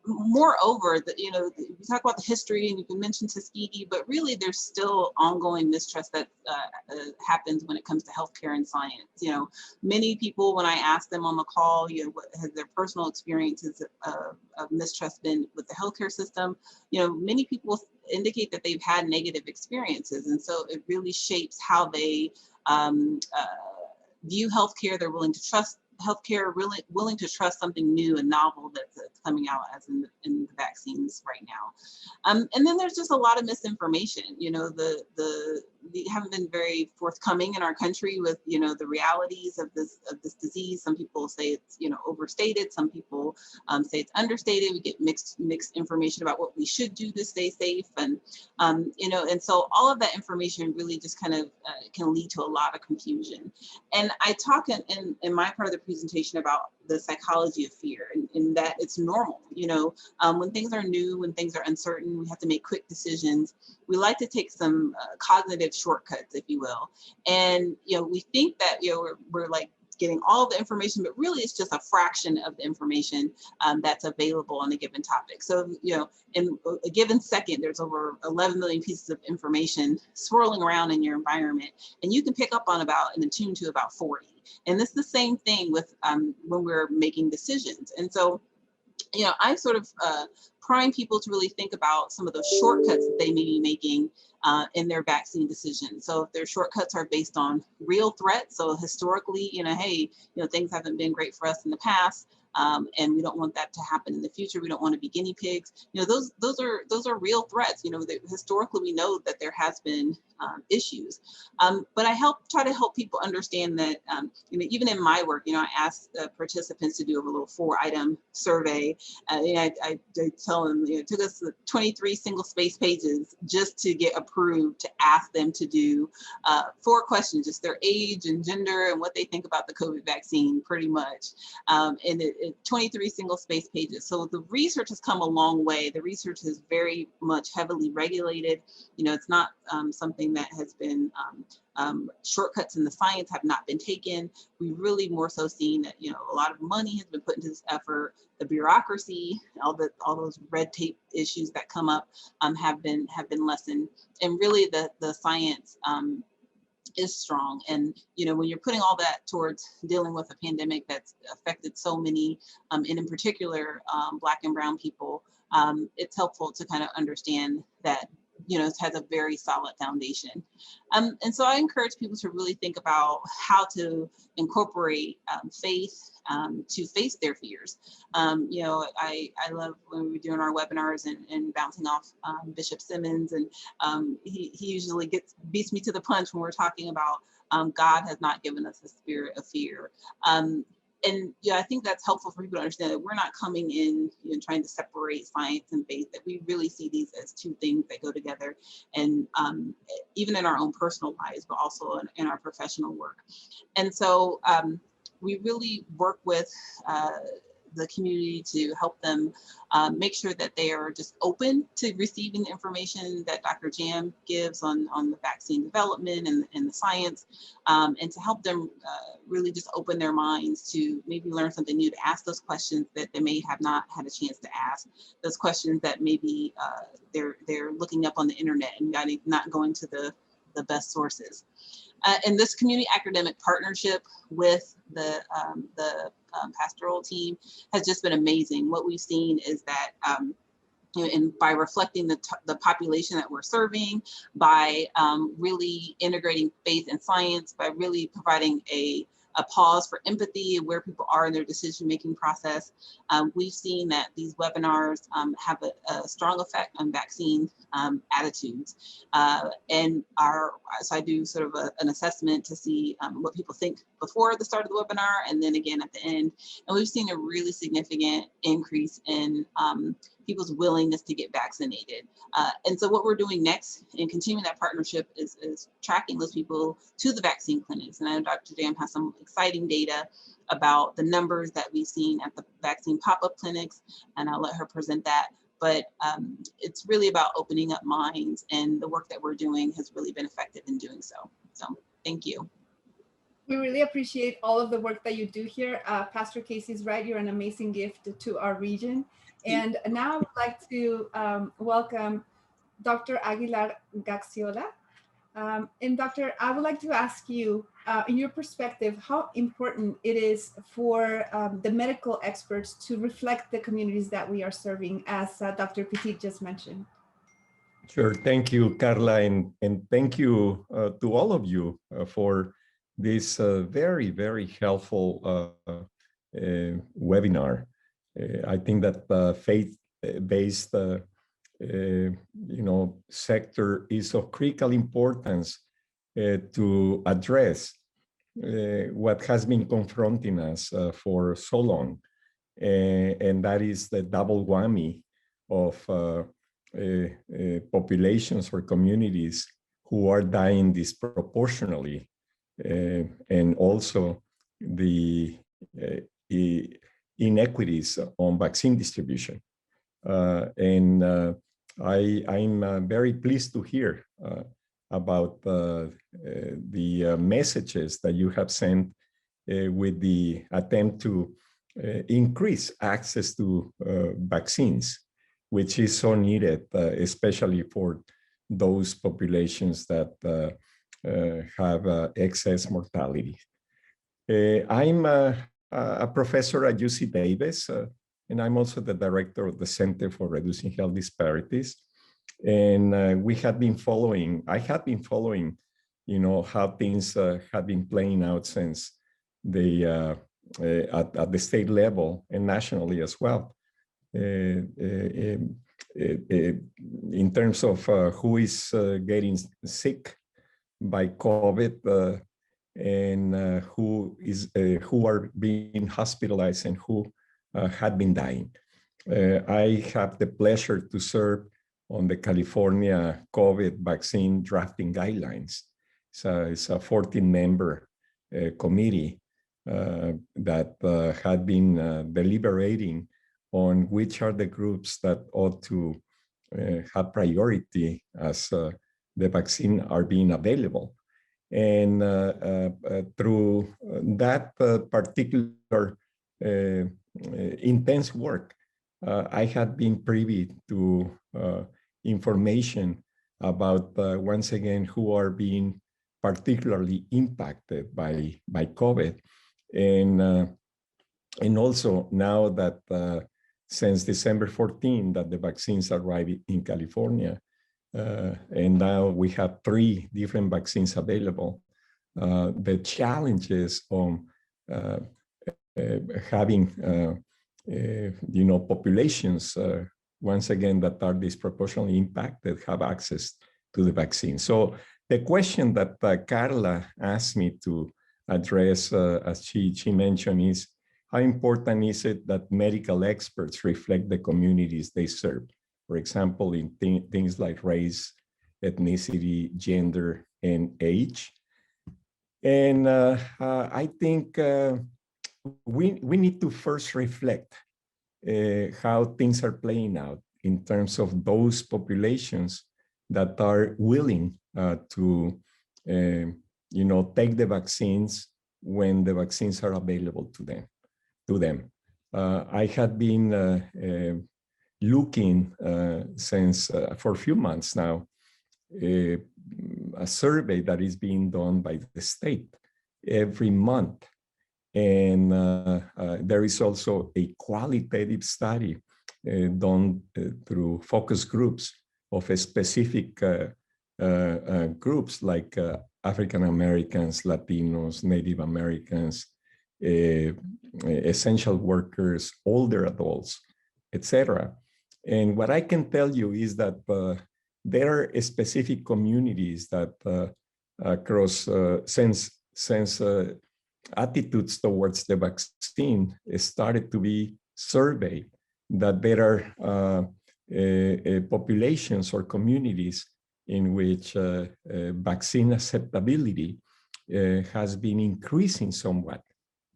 Moreover, we talk about the history, and you can mention Tuskegee, but really there's still ongoing mistrust that happens when it comes to healthcare and science. Many people, when I ask them on the call, what has their personal experiences of mistrust been with the healthcare system, many people indicate that they've had negative experiences, and so it really shapes how they view healthcare. They're willing to trust healthcare, really willing to trust something new and novel that's coming out, as in the vaccines right now. And then there's just a lot of misinformation. We haven't been very forthcoming in our country with the realities of this disease. Some people say it's overstated. Some people say it's understated. We get mixed information about what we should do to stay safe, and and so all of that information really just kind of can lead to a lot of confusion. And I talk in my part of the presentation about the psychology of fear, and that it's normal. When things are new, when things are uncertain, we have to make quick decisions. We like to take some cognitive shortcuts, if you will. And we think that we're like getting all the information, but really it's just a fraction of the information that's available on a given topic. So, you know, in a given second, there's over 11 million pieces of information swirling around in your environment, and you can pick up on about and attune to about 40. And it's the same thing with when we're making decisions. And so, you know, I sort of prime people to really think about some of those shortcuts that they may be making in their vaccine decisions. So if their shortcuts are based on real threats, so historically, you know, hey, you know, things haven't been great for us in the past, and we don't want that to happen in the future. We don't want to be guinea pigs. You know, those are real threats. You know, historically we know that there has been issues, but I try to help people understand that, you know, even in my work, you know, I ask participants to do a little 4-item survey. I tell them, you know, it took us 23 single space pages just to get approved to ask them to do 4 questions, just their age and gender and what they think about the COVID vaccine, pretty much. And it 23 single space pages. So the research has come a long way. The research is very much heavily regulated. You know, it's not something that has been shortcuts in the science have not been taken. We really more so seen that, you know, a lot of money has been put into this effort. The bureaucracy, all those red tape issues that come up have been lessened, and really the science is strong. And, you know, when you're putting all that towards dealing with a pandemic that's affected so many, and in particular, Black and brown people, it's helpful to kind of understand that, you know, it has a very solid foundation. And so I encourage people to really think about how to incorporate faith to face their fears. You know, I love when we're doing our webinars and bouncing off Bishop Simmons, and he usually beats me to the punch when we're talking about God has not given us a spirit of fear. And yeah, I think that's helpful for people to understand that we're not coming in, you know, trying to separate science and faith, that we really see these as 2 things that go together, and even in our own personal lives, but also in our professional work. And so we really work with the community to help them make sure that they are just open to receiving the information that Dr. Jam gives on the vaccine development and the science, and to help them really just open their minds to maybe learn something new, to ask those questions that they may have not had a chance to ask, those questions that maybe they're looking up on the internet and not going to the best sources. And this community academic partnership with the pastoral team has just been amazing. What we've seen is that, you know, and by reflecting the population that we're serving, by really integrating faith and science, by really providing a pause for empathy and where people are in their decision-making process, we've seen that these webinars have a strong effect on vaccine attitudes. So I do sort of an assessment to see what people think before the start of the webinar, and then again at the end. And we've seen a really significant increase in people's willingness to get vaccinated. And so what we're doing next in continuing that partnership is tracking those people to the vaccine clinics. And I know Dr. Jam has some exciting data about the numbers that we've seen at the vaccine pop-up clinics, and I'll let her present that. But it's really about opening up minds, and the work that we're doing has really been effective in doing so. So thank you. We really appreciate all of the work that you do here. Pastor Casey's right, you're an amazing gift to our region. And now I would like to welcome Dr. Aguilar Gaxiola. And Doctor, I would like to ask you, in your perspective, how important it is for the medical experts to reflect the communities that we are serving, as Dr. Petit just mentioned. Sure, thank you, Carla, and thank you to all of you for this very, very helpful webinar. I think that faith-based sector is of critical importance to address what has been confronting us for so long, and that is the double whammy of populations or communities who are dying disproportionately, and also the inequities on vaccine distribution. I'm very pleased to hear about the messages that you have sent with the attempt to increase access to vaccines, which is so needed, especially for those populations that have excess mortality. I'm a professor at UC Davis, and I'm also the director of the Center for Reducing Health Disparities. And I have been following, how things have been playing out since the at the state level and nationally as well. In terms of who is getting sick by COVID and who are being hospitalized and who had been dying. I have the pleasure to serve on the California COVID vaccine drafting guidelines. So it's a 14-member committee that had been deliberating on which are the groups that ought to have priority as the vaccine are being available. And through that particular intense work, I had been privy to information about, once again, who are being particularly impacted by COVID. And also now that since December 14, that the vaccines arrived in California, and now we have 3 different vaccines available, the challenges on having populations, once again, that are disproportionately impacted have access to the vaccine. So the question that Carla asked me to address, as she mentioned, is how important is it that medical experts reflect the communities they serve? For example, in things like race, ethnicity, gender, and age. And I think we need to first reflect how things are playing out in terms of those populations that are willing to take the vaccines when the vaccines are available to them. I had been looking since for a few months now, a survey that is being done by the state every month. And there is also a qualitative study done through focus groups of a specific groups like African Americans, Latinos, Native Americans, essential workers, older adults, etc. And what I can tell you is that there are specific communities that across since attitudes towards the vaccine started to be surveyed, that there are populations or communities in which vaccine acceptability has been increasing somewhat.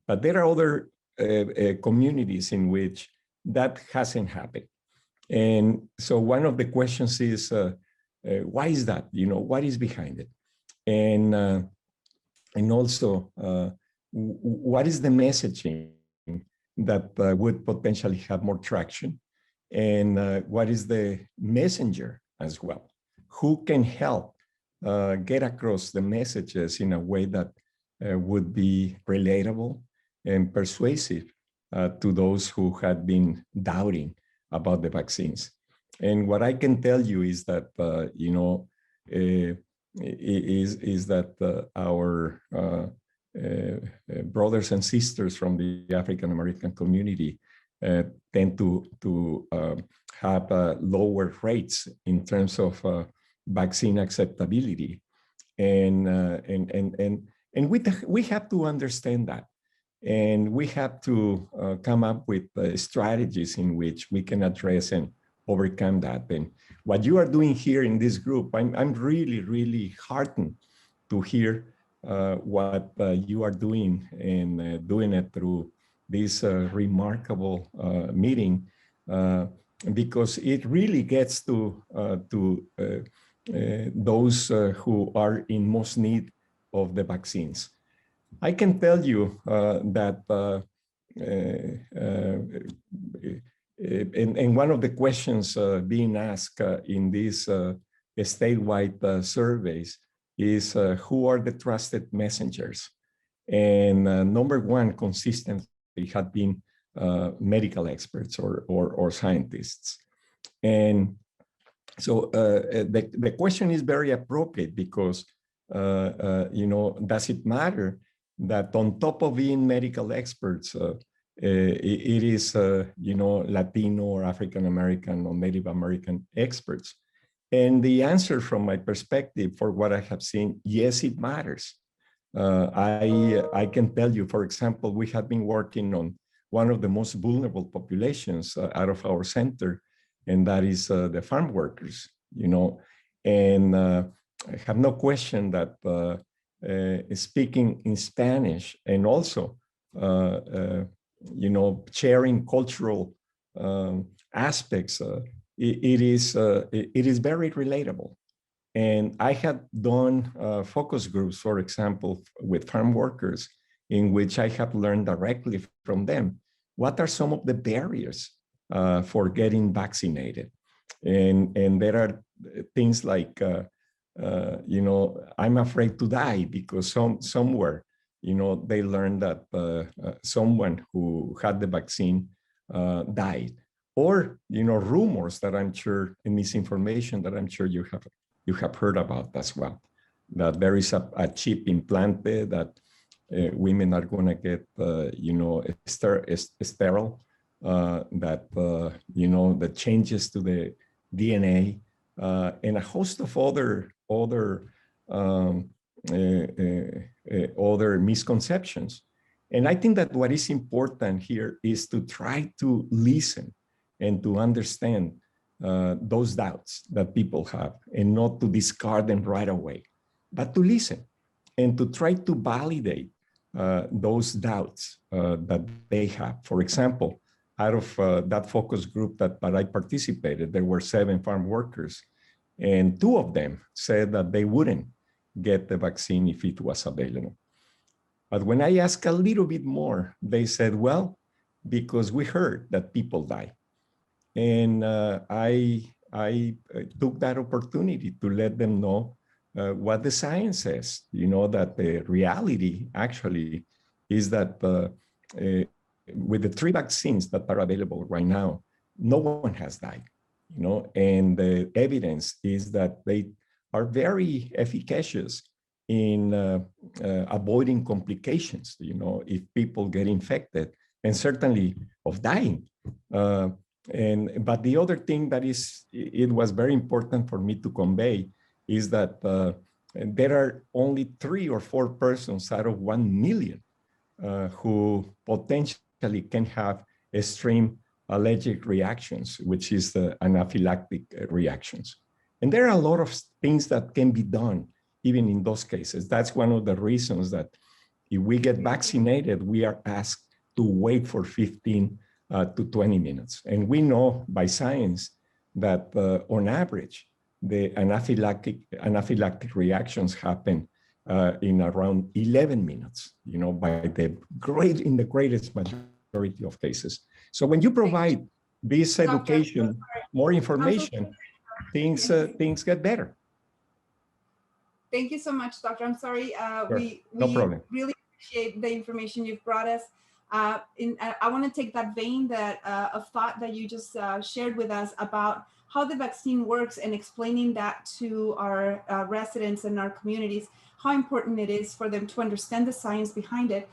But there are other communities in which that hasn't happened. And so one of the questions is, why is that? What is behind it? And also, what is the messaging that would potentially have more traction? And what is the messenger as well? Who can help get across the messages in a way that would be relatable and persuasive to those who had been doubting about the vaccines? And what I can tell you is that, our brothers and sisters from the African American community tend to have lower rates in terms of vaccine acceptability, and we have to understand that, and we have to come up with strategies in which we can address and overcome that. And what you are doing here in this group, I'm really heartened to hear what you are doing, and doing it through this remarkable meeting, because it really gets to those who are in most need of the vaccines. I can tell you that and one of the questions being asked in these statewide surveys is who are the trusted messengers? And number one consistently had been medical experts or scientists. And so the question is very appropriate because, you know, does it matter that on top of being medical experts, it is, you know, Latino or African-American or Native American experts? And the answer from my perspective, for what I have seen, yes, it matters. I can tell you, for example, we have been working on one of the most vulnerable populations out of our center, and that is the farm workers, you know. And I have no question that speaking in Spanish and also, you know, sharing cultural aspects, it is very relatable. And I have done focus groups, for example, with farm workers, in which I have learned directly from them what are some of the barriers for getting vaccinated. And there are things like, you know, I'm afraid to die because somewhere, you know, they learned that someone who had the vaccine died. Or, you know, rumors that I'm sure, and misinformation that I'm sure you have heard about as well, that there is a chip implanted that women are going to get, you know, sterile, that, you know, the changes to the DNA, and a host of other misconceptions. And I think that what is important here is to try to listen and to understand those doubts that people have, and not to discard them right away, but to listen and to try to validate those doubts that they have. For example, out of that focus group that I participated, there were 7 farm workers, and 2 of them said that they wouldn't get the vaccine if it was available. But when I asked a little bit more, they said, well, because we heard that people die. And I took that opportunity to let them know what the science says, you know, that the reality actually is that with the 3 vaccines that are available right now, no one has died, you know, and the evidence is that they are very efficacious in avoiding complications, you know, if people get infected, and certainly of dying. But the other thing that it was very important for me to convey is that there are only 3 or 4 persons out of 1 million who potentially can have extreme allergic reactions, which is the anaphylactic reactions. And there are a lot of things that can be done even in those cases. That's one of the reasons that if we get vaccinated, we are asked to wait for 15 to 20 minutes. And we know by science that on average, the anaphylactic reactions happen in around 11 minutes, you know, in the greatest majority of cases. So when you provide this education, more information, things get better. Thank you so much, Doctor. I'm sorry. Sure. We problem. Really appreciate the information you've brought us. I want to take that vein of thought that you just shared with us about how the vaccine works, and explaining that to our residents and our communities, how important it is for them to understand the science behind it.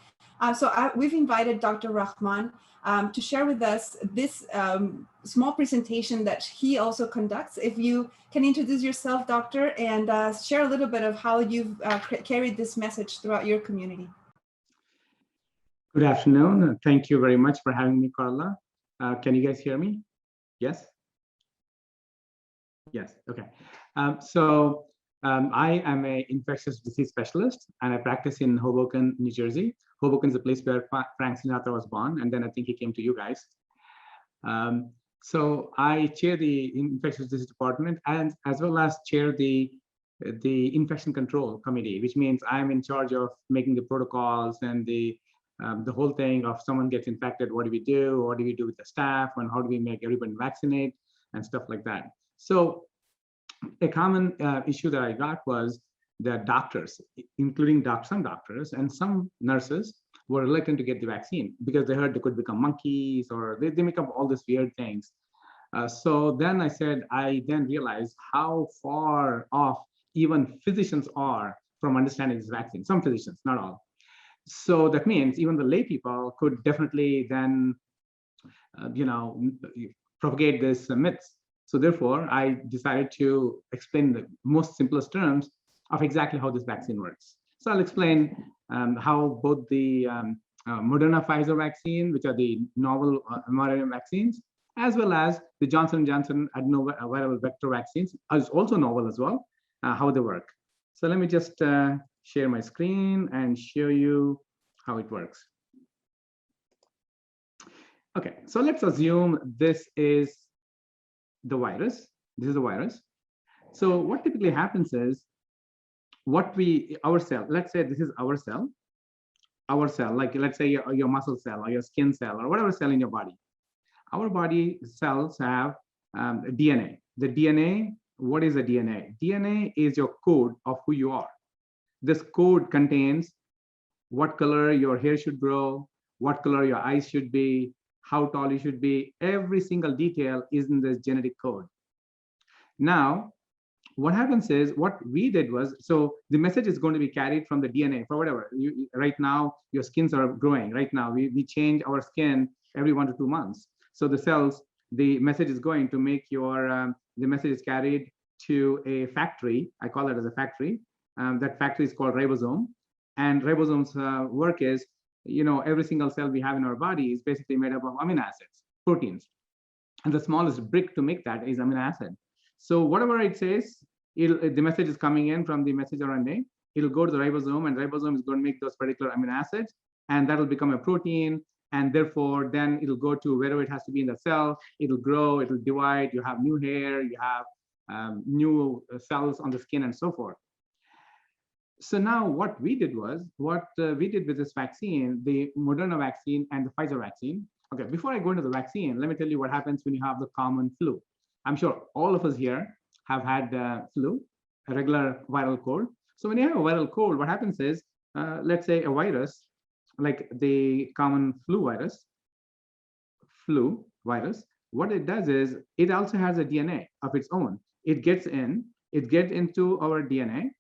We've invited Dr. Rahman to share with us this small presentation that he also conducts. If you can introduce yourself, Doctor, and share a little bit of how you've carried this message throughout your community. Good afternoon. Thank you very much for having me, Carla. Can you guys hear me? Yes? Yes, okay. I am an infectious disease specialist, and I practice in Hoboken, New Jersey. Hoboken is the place where Frank Sinatra was born, and then I think he came to you guys. So I chair the infectious disease department, and as well as chair the the infection control committee, which means I'm in charge of making the protocols and the whole thing of someone gets infected, what do we do? What do we do with the staff? And how do we make everybody vaccinate and stuff like that? So a common issue that I got was that doctors, including some doctors and some nurses, were reluctant to get the vaccine because they heard they could become monkeys, or they make up all these weird things. So then I then realized how far off even physicians are from understanding this vaccine. Some physicians, not all. So that means even the lay people could definitely then, propagate this myths. So therefore, I decided to explain the most simplest terms of exactly how this vaccine works. So I'll explain how both the Moderna Pfizer vaccine, which are the novel mRNA vaccines, as well as the Johnson & Johnson adenoviral vector vaccines, is also novel as well, how they work. So let me just share my screen and show you how it works. Okay, so let's assume this is the virus. This is the virus. So what typically happens is our cell, let's say this is our cell, like let's say your muscle cell or your skin cell or whatever cell in your body. Our body cells have DNA. The DNA, what is the DNA? DNA is your code of who you are. This code contains what color your hair should grow, what color your eyes should be, how tall you should be. Every single detail is in this genetic code. Now, what happens is, what we did was, so the message is going to be carried from the DNA for whatever. Right now, your skins are growing. Right now, we change our skin every 1 to 2 months. So the cells, the message is going to make your, the message is carried to a factory. I call it as a factory. That factory is called ribosome. And ribosome's work is, every single cell we have in our body is basically made up of amino acids, proteins. And the smallest brick to make that is amino acid. So whatever it says, the message is coming in from the messenger RNA. It'll go to the ribosome, and ribosome is going to make those particular amino acids, and that will become a protein. And therefore, then it'll go to wherever it has to be in the cell. It'll grow, it'll divide. You have new hair, you have new cells on the skin, and so forth. So now what we did was, we did with this vaccine, the Moderna vaccine and the Pfizer vaccine. Okay, before I go into the vaccine, let me tell you what happens when you have the common flu. I'm sure all of us here have had flu, a regular viral cold. So when you have a viral cold, what happens is, let's say a virus, like the common flu virus, what it does is, it also has a DNA of its own. It gets into our DNA,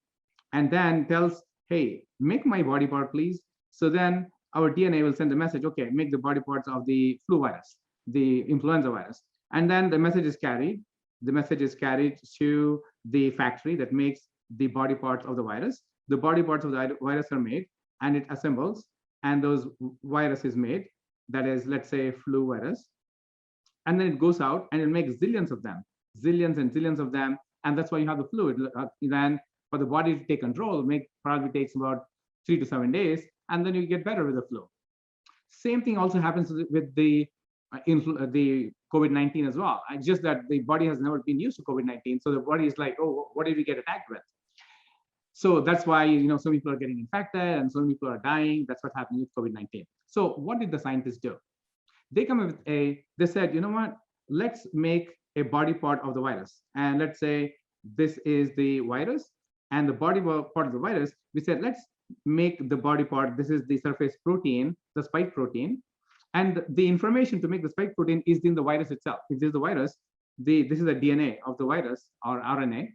and then tells, hey, make my body part, please. So then our DNA will send a message, okay, make the body parts of the flu virus, the influenza virus. And then the message is carried. The message is carried to the factory that makes the body parts of the virus. The body parts of the virus are made, and it assembles, and those virus is made. That is, let's say, flu virus. And then it goes out, and it makes zillions of them, zillions and zillions of them. And that's why you have the flu. Then for the body to take control, probably takes about 3 to 7 days, and then you get better with the flu. Same thing also happens with the COVID-19 as well. Just that the body has never been used to COVID-19, so the body is like, oh, what did we get attacked with? So that's why some people are getting infected and some people are dying. That's what's happening with COVID-19. So what did the scientists do? They come up with they said, you know what? Let's make a body part of the virus, and let's say this is the virus. And the body part of the virus, we said, let's make the body part, this is the surface protein, the spike protein. And the information to make the spike protein is in the virus itself. If this is the virus, this is the DNA of the virus, or RNA.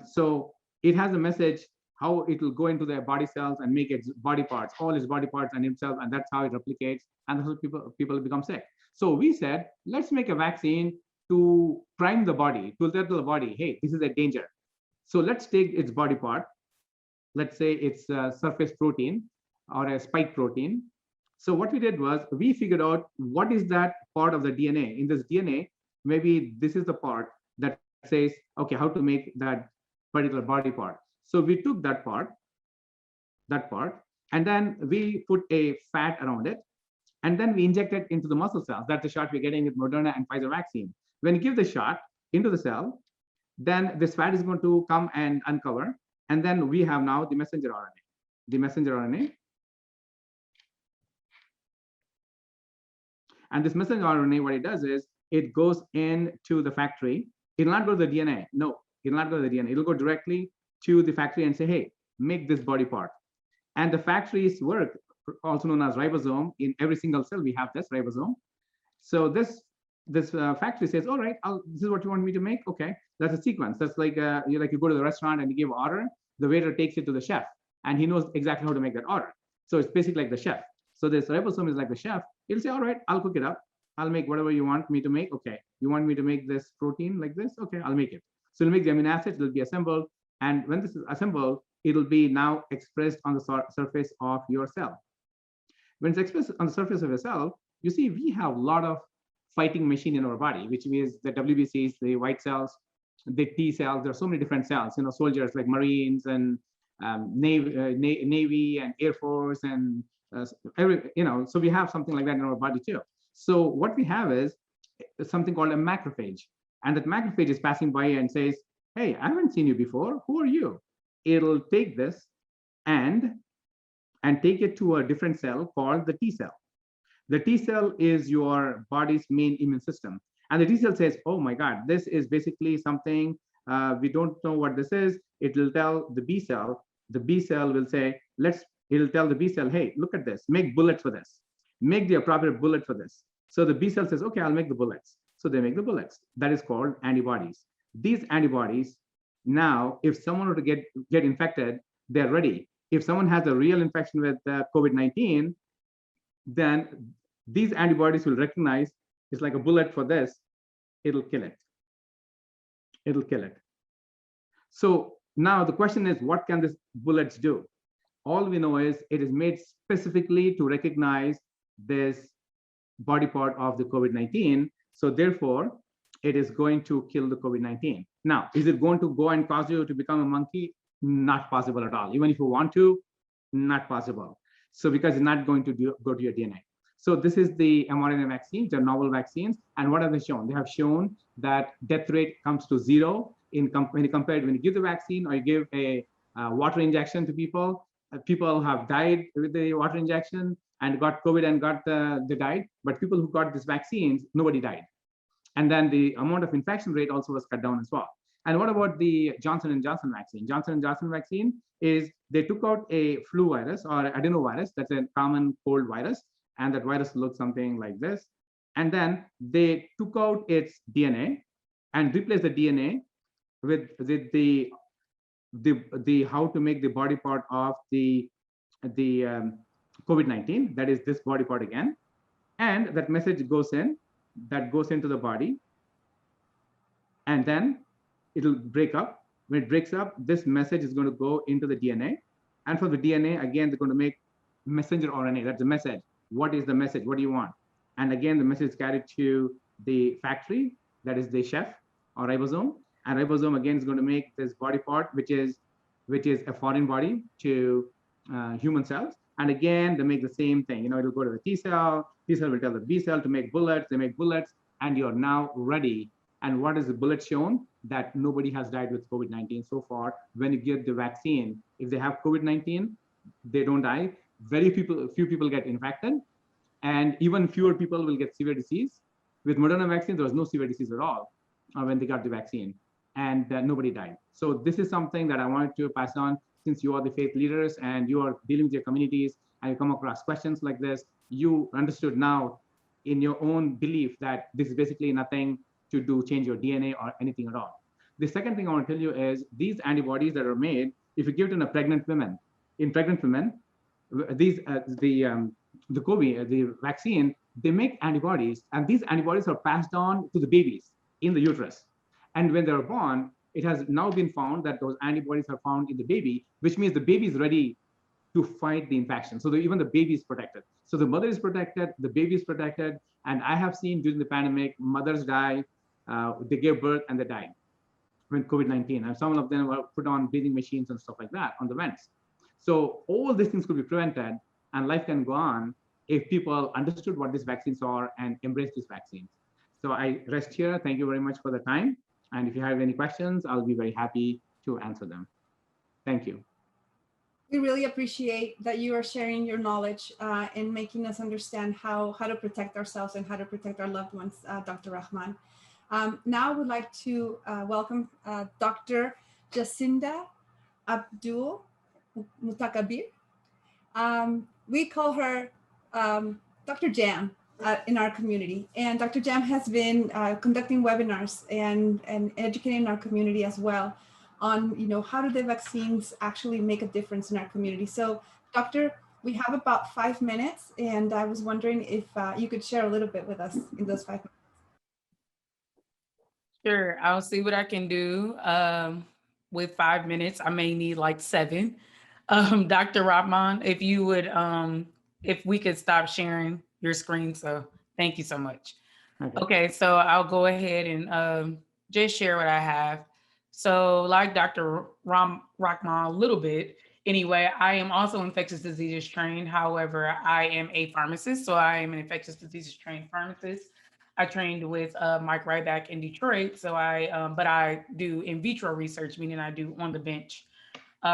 So it has a message how it will go into the body cells and make its body parts, all its body parts and itself, and that's how it replicates, and that's how people become sick. So we said, let's make a vaccine to prime the body, to tell the body, hey, this is a danger. So let's take its body part. Let's say it's a surface protein or a spike protein. So what we did was, we figured out what is that part of the DNA. In this DNA, maybe this is the part that says, okay, how to make that particular body part. So we took that part, and then we put a fat around it, and then we inject it into the muscle cells. That's the shot we're getting with Moderna and Pfizer vaccine. When you give the shot into the cell, then this fat is going to come and uncover. And then we have now the messenger RNA. The messenger RNA. And this messenger RNA, what it does is it goes into the factory. It will not go to the DNA. No, it will not go to the DNA. It will go directly to the factory and say, hey, make this body part. And the factory's work, also known as ribosome, in every single cell we have this ribosome. So this factory says, all right, this is what you want me to make. Okay, that's a sequence. That's like you go to the restaurant and you give an order. The waiter takes it to the chef, and he knows exactly how to make that order. So it's basically like the chef. So this ribosome is like the chef. It'll say, all right, I'll cook it up. I'll make whatever you want me to make. Okay, you want me to make this protein like this? Okay, I'll make it. So it'll make the amino acids. It'll be assembled, and when this is assembled, it'll be now expressed on the surface of your cell. When it's expressed on the surface of your cell, you see we have a lot of fighting machine in our body, which means the WBCs, the white cells, the T cells. There are so many different cells, soldiers like Marines and Navy and Air Force and so we have something like that in our body too. So what we have is something called a macrophage, and that macrophage is passing by and says, hey, I haven't seen you before. Who are you? It'll take this and take it to a different cell called the T cell. The T cell is your body's main immune system. And the T cell says, oh my God, this is basically something, we don't know what this is. It will tell the B cell. The B cell will say, it'll tell the B cell, hey, look at this, make bullets for this. Make the appropriate bullet for this. So the B cell says, okay, I'll make the bullets. So they make the bullets. That is called antibodies. These antibodies, now, if someone were to get infected, they're ready. If someone has a real infection with COVID-19, then these antibodies will recognize it's like a bullet for this. It'll kill it. It'll kill it. So now the question is, what can these bullets do? All we know is it is made specifically to recognize this body part of the COVID-19. So therefore, it is going to kill the COVID-19. Now, is it going to go and cause you to become a monkey? Not possible at all. Even if you want to, not possible. So because it's not going to go to your DNA. So this is the mRNA vaccines, the novel vaccines. And what have they shown? They have shown that death rate comes to 0 when you give the vaccine or you give a water injection to people. People have died with the water injection and got COVID and they died. But people who got these vaccines, nobody died. And then the amount of infection rate also was cut down as well. And what about the Johnson & Johnson vaccine? Johnson & Johnson vaccine is they took out a flu virus or adenovirus, that's a common cold virus, and that virus looks something like this. And then they took out its DNA and replaced the DNA with the how to make the body part of the COVID-19, that is this body part again. And that message goes into the body, and then it'll break up. When it breaks up, this message is going to go into the DNA. And for the DNA, again, they're going to make messenger RNA. That's the message. What is the message? What do you want? And again, the message is carried to the factory, that is the chef or ribosome. And ribosome again is going to make this body part, which is a foreign body to human cells. And again, they make the same thing. It'll go to the T cell. T cell will tell the B cell to make bullets. They make bullets, and you're now ready. And what is the bullet shown? That nobody has died with COVID-19 so far. When you give the vaccine, if they have COVID-19, they don't die. Few people get infected, and even fewer people will get severe disease. With Moderna vaccine, there was no severe disease at all when they got the vaccine, and nobody died. So this is something that I wanted to pass on, since you are the faith leaders and you are dealing with your communities and you come across questions like this. You understood now in your own belief that this is basically nothing to change your DNA or anything at all. The second thing I want to tell you is these antibodies that are made, if you give it in pregnant women, these the COVID, the vaccine, they make antibodies, and these antibodies are passed on to the babies in the uterus. And when they're born, it has now been found that those antibodies are found in the baby, which means the baby is ready to fight the infection. So even the baby is protected. So the mother is protected, the baby is protected. And I have seen during the pandemic, mothers die, they gave birth and they died when COVID-19. And some of them were put on breathing machines and stuff like that on the vents. So all these things could be prevented and life can go on if people understood what these vaccines are and embrace these vaccines. So I rest here. Thank you very much for the time. And if you have any questions, I'll be very happy to answer them. Thank you. We really appreciate that you are sharing your knowledge and making us understand how to protect ourselves and how to protect our loved ones, Dr. Rahman. Now I would like to welcome Dr. Jacinda Abdul Mutakabir. We call her Dr. Jam in our community. And Dr. Jam has been conducting webinars and educating our community as well on, how do the vaccines actually make a difference in our community. So Doctor, we have about 5 minutes, and I was wondering if you could share a little bit with us in those 5 minutes. Sure, I'll see what I can do with 5 minutes. I may need like 7. Dr. Rahman, if you would, if we could stop sharing your screen. So thank you so much. Okay, so I'll go ahead and just share what I have. So like Dr. Rahman a little bit, anyway, I am also infectious diseases trained. However, I am a pharmacist. So I am an infectious diseases trained pharmacist. I trained with Mike Ryback in Detroit. So but I do in vitro research, meaning I do on the bench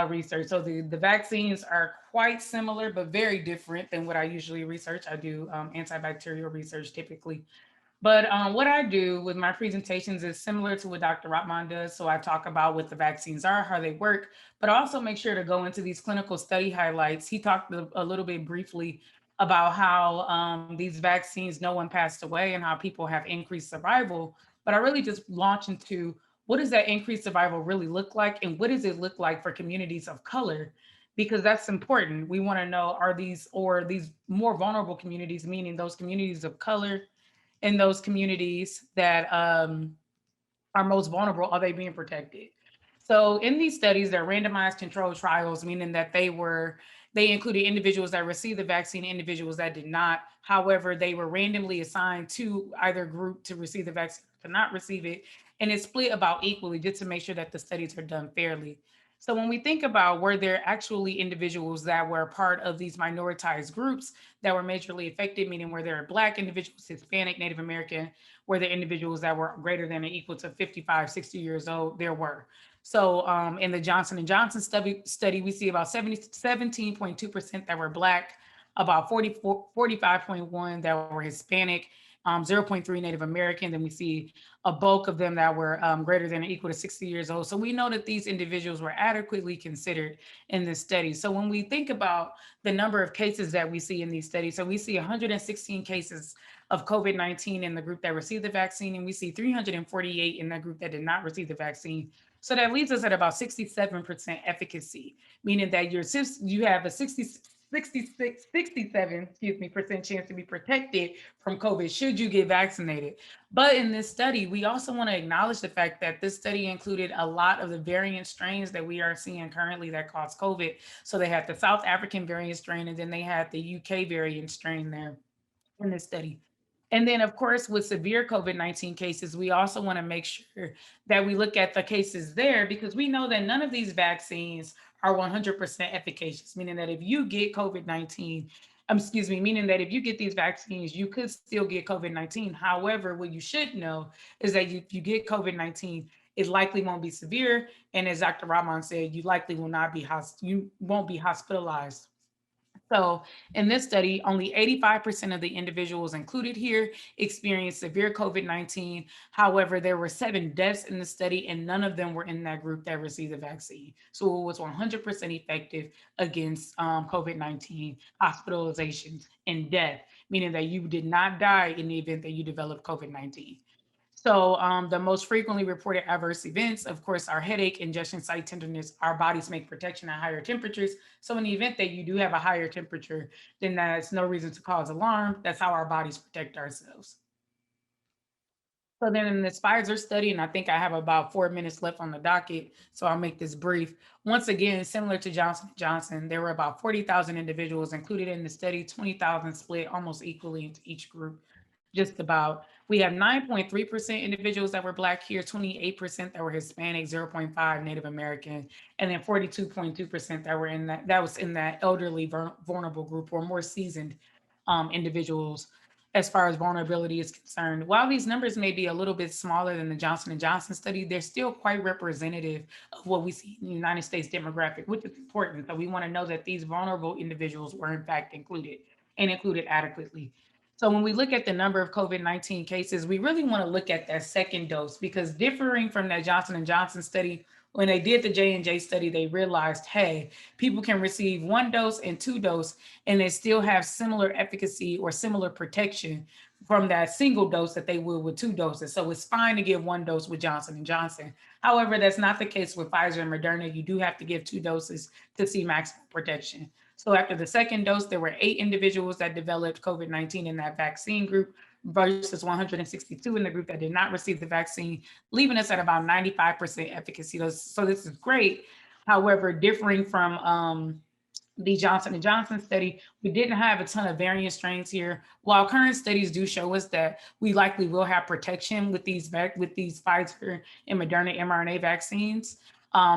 research. So the vaccines are quite similar, but very different than what I usually research. I do antibacterial research typically. But what I do with my presentations is similar to what Dr. Rahman does. So I talk about what the vaccines are, how they work, but I also make sure to go into these clinical study highlights. He talked a little bit briefly about how these vaccines, no one passed away and how people have increased survival. But I really just launch into what does that increased survival really look like? And what does it look like for communities of color? Because that's important. We want to know, are these more vulnerable communities, meaning those communities of color, in those communities that are most vulnerable, are they being protected? So in these studies, they're randomized controlled trials, meaning that they included individuals that received the vaccine, individuals that did not. However, they were randomly assigned to either group to receive the vaccine, to not receive it. And it's split about equally just to make sure that the studies are done fairly. So when we think about, were there actually individuals that were part of these minoritized groups that were majorly affected, meaning were there Black individuals, Hispanic, Native American, were there individuals that were greater than or equal to 55, 60 years old? There were. So in the Johnson & Johnson study, we see about 17.2% that were Black, about 45.1% that were Hispanic, 0.3% Native American. Then we see a bulk of them that were greater than or equal to 60 years old. So we know that these individuals were adequately considered in this study. So when we think about the number of cases that we see in these studies, so we see 116 cases of COVID-19 in the group that received the vaccine, and we see 348 in that group that did not receive the vaccine. So that leaves us at about 67% efficacy, meaning that you have a 67% chance to be protected from COVID should you get vaccinated. But in this study, we also want to acknowledge the fact that this study included a lot of the variant strains that we are seeing currently that cause COVID. So they had the South African variant strain, and then they had the UK variant strain there in this study. And then, of course, with severe COVID-19 cases, we also want to make sure that we look at the cases there, because we know that none of these vaccines are 100% efficacious, meaning that if you get COVID-19, meaning that if you get these vaccines, you could still get COVID-19. However, what you should know is that if you get COVID-19, it likely won't be severe. And as Dr. Rahman said, you likely will not be, you won't be hospitalized. So in this study, only 85% of the individuals included here experienced severe COVID-19. However, there were 7 deaths in the study, and none of them were in that group that received the vaccine. So it was 100% effective against COVID-19 hospitalizations and death, meaning that you did not die in the event that you developed COVID-19. So the most frequently reported adverse events, of course, are headache, injection site tenderness. Our bodies make protection at higher temperatures. So in the event that you do have a higher temperature, then that's no reason to cause alarm. That's how our bodies protect ourselves. So then in this Pfizer study, and I think I have about 4 minutes left on the docket, so I'll make this brief. Once again, similar to Johnson & Johnson, there were about 40,000 individuals included in the study, 20,000 split almost equally into each group, just about. We have 9.3% individuals that were Black here, 28% that were Hispanic, 0.5% Native American, and then 42.2% that were that was in that elderly vulnerable group or more seasoned individuals. as far as vulnerability is concerned. While these numbers may be a little bit smaller than the Johnson & Johnson study, they're still quite representative of what we see in the United States demographic, which is important. So we want to know that these vulnerable individuals were in fact included and included adequately. So when we look at the number of COVID-19 cases, we really want to look at that second dose, because differing from that Johnson & Johnson study, when they did the J&J study, they realized, hey, people can receive 1 dose and 2 dose, and they still have similar efficacy or similar protection from that single dose that they will with 2 doses. So it's fine to give 1 dose with Johnson & Johnson. However, that's not the case with Pfizer and Moderna. You do have to give 2 doses to see maximum protection. So after the second dose, there were 8 individuals that developed COVID-19 in that vaccine group versus 162 in the group that did not receive the vaccine, leaving us at about 95% efficacy. So this is great. However, differing from the Johnson & Johnson study, we didn't have a ton of variant strains here. While current studies do show us that we likely will have protection with these Pfizer and Moderna mRNA vaccines,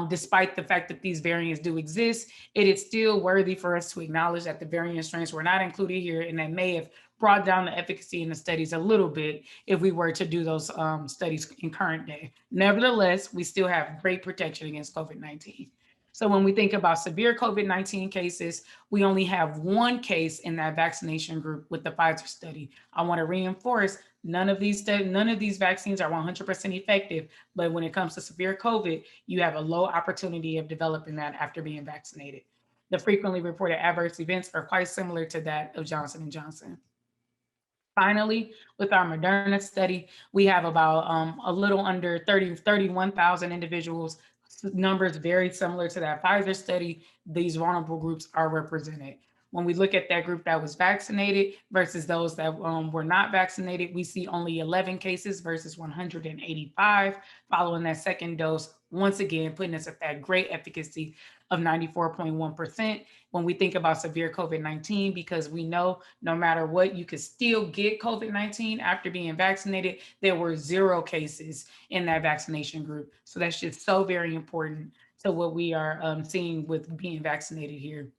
despite the fact that these variants do exist, it is still worthy for us to acknowledge that the variant strains were not included here, and that may have brought down the efficacy in the studies a little bit if we were to do those studies in current day. Nevertheless, we still have great protection against COVID-19. So when we think about severe COVID-19 cases, we only have 1 case in that vaccination group with the Pfizer study. I want to reinforce, none of these vaccines are 100% effective, but when it comes to severe COVID, you have a low opportunity of developing that after being vaccinated. The frequently reported adverse events are quite similar to that of Johnson & Johnson. Finally, with our Moderna study, we have about a little under 31,000 individuals. Numbers very similar to that Pfizer study. These vulnerable groups are represented. When we look at that group that was vaccinated versus those that were not vaccinated, we see only 11 cases versus 185 following that second dose, once again putting us at that great efficacy of 94.1%. When we think about severe COVID-19, because we know no matter what, you could still get COVID-19 after being vaccinated, there were 0 cases in that vaccination group. So that's just so very important to what we are seeing with being vaccinated here.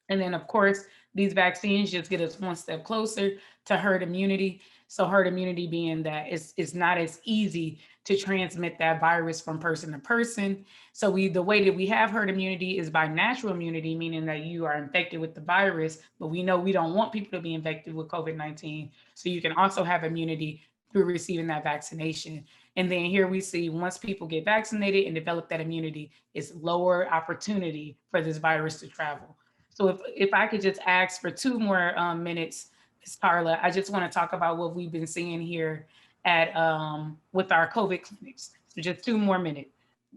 And then, of course, these vaccines just get us one step closer to herd immunity. So herd immunity being that it's not as easy to transmit that virus from person to person. So the way that we have herd immunity is by natural immunity, meaning that you are infected with the virus, but we know we don't want people to be infected with COVID-19. So you can also have immunity through receiving that vaccination. And then here we see once people get vaccinated and develop that immunity, it's lower opportunity for this virus to travel. So if I could just ask for 2 more minutes, Ms. Carla, I just want to talk about what we've been seeing here at with our COVID clinics. So just 2 more minutes,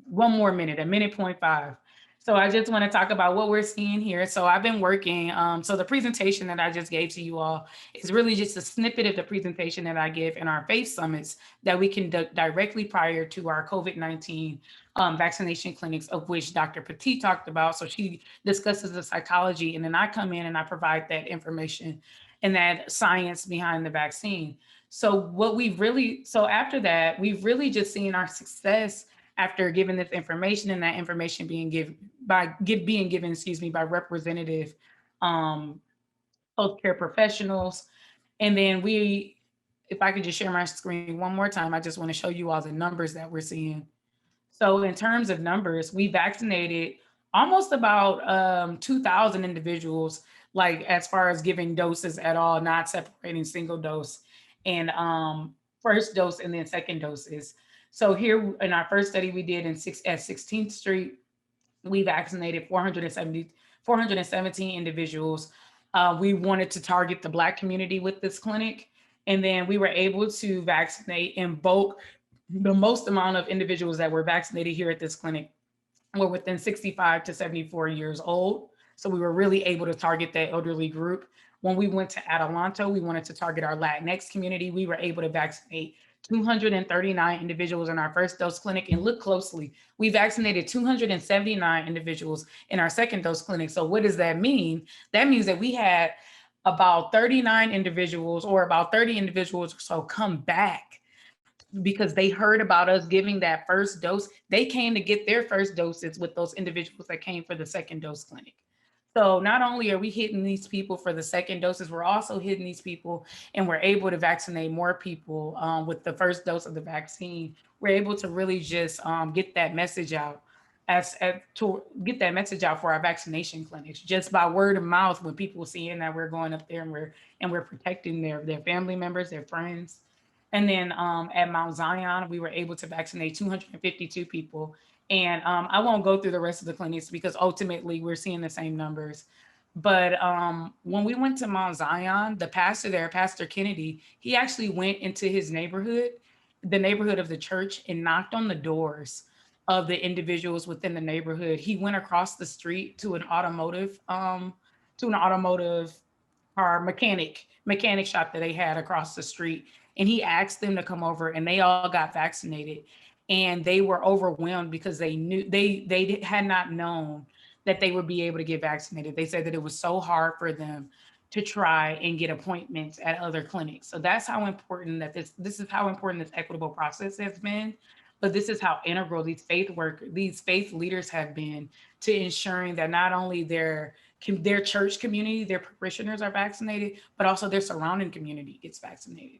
1 more minute, 1.5. So I just want to talk about what we're seeing here. So I've been working, so the presentation that I just gave to you all is really just a snippet of the presentation that I give in our faith summits that we conduct directly prior to our COVID-19 vaccination clinics, of which Dr. Petit talked about. So she discusses the psychology, and then I come in and I provide that information and that science behind the vaccine. So after that, we've really just seen our success after giving this information, and that information being given by representative healthcare professionals. And then if I could just share my screen 1 more time, I just want to show you all the numbers that we're seeing. So in terms of numbers, we vaccinated almost about 2,000 individuals, like as far as giving doses at all, not separating single dose and first dose and then second doses. So here in our first study we did at 16th Street, we vaccinated 417 individuals. We wanted to target the Black community with this clinic. And then we were able to vaccinate in bulk. The most amount of individuals that were vaccinated here at this clinic were within 65 to 74 years old. So we were really able to target that elderly group. When we went to Adelanto, we wanted to target our Latinx community. We were able to vaccinate 239 individuals in our first dose clinic, and look closely, we vaccinated 279 individuals in our second dose clinic. So what does that mean? That means that we had about 39 individuals or about 30 individuals or so come back because they heard about us giving that first dose. They came to get their first doses with those individuals that came for the second dose clinic. So not only are we hitting these people for the second doses, we're also hitting these people, and we're able to vaccinate more people with the first dose of the vaccine. We're able to really just get that message out to get that message out for our vaccination clinics, just by word of mouth, when people seeing that we're going up there and we're protecting their family members, their friends. And then at Mount Zion, we were able to vaccinate 252 people. And I won't go through the rest of the clinics because ultimately we're seeing the same numbers. But when we went to Mount Zion, the pastor there, Pastor Kennedy, he actually went into his neighborhood, the neighborhood of the church, and knocked on the doors of the individuals within the neighborhood. He went across the street to an automotive car mechanic shop that they had across the street. And he asked them to come over, and they all got vaccinated. And they were overwhelmed because they knew they had not known that they would be able to get vaccinated. They said that it was so hard for them to try and get appointments at other clinics. So that's how important that this is how important this equitable process has been. But this is how integral these faith leaders have been to ensuring that not only their church community, their parishioners are vaccinated, but also their surrounding community gets vaccinated.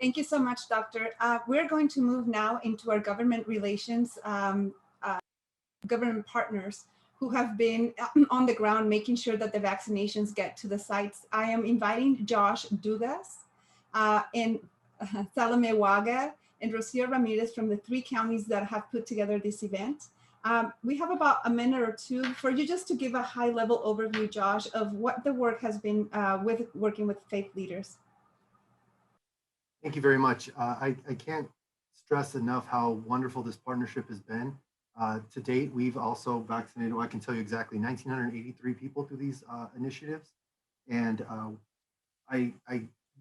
Thank you so much, Doctor. We're going to move now into our government relations, government partners who have been on the ground making sure that the vaccinations get to the sites. I am inviting Josh Dugas and Salome Waga and Rocio Ramirez from the 3 counties that have put together this event. We have about a minute or two for you just to give a high-level overview, Josh, of what the work has been with working with faith leaders. Thank you very much. I can't stress enough how wonderful this partnership has been. To date, we've also vaccinated, I can tell you exactly, 1,983 people through these initiatives. And I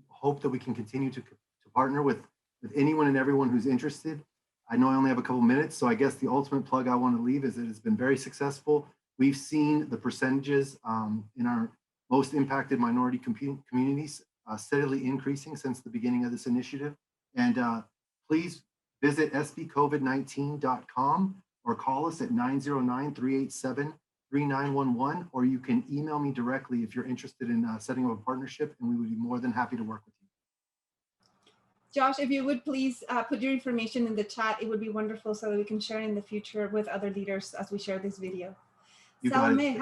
hope that we can continue to partner with anyone and everyone who's interested. I know I only have a couple minutes, so I guess the ultimate plug I want to leave is that it's been very successful. We've seen the percentages in our most impacted minority communities steadily increasing since the beginning of this initiative. And please visit sbcovid19.com or call us at 909-387-3911, or you can email me directly if you're interested in setting up a partnership, and we would be more than happy to work with you. Josh, if you would please put your information in the chat, it would be wonderful so that we can share in the future with other leaders as we share this video. Salome,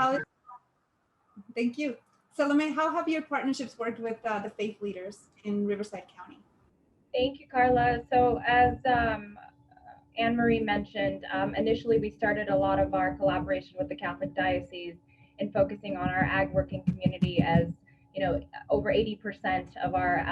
thank you. Salome, how have your partnerships worked with the faith leaders in Riverside County? Thank you, Carla. So as Anne-Marie mentioned, initially we started a lot of our collaboration with the Catholic Diocese in focusing on our ag working community, as you know, over 80% of our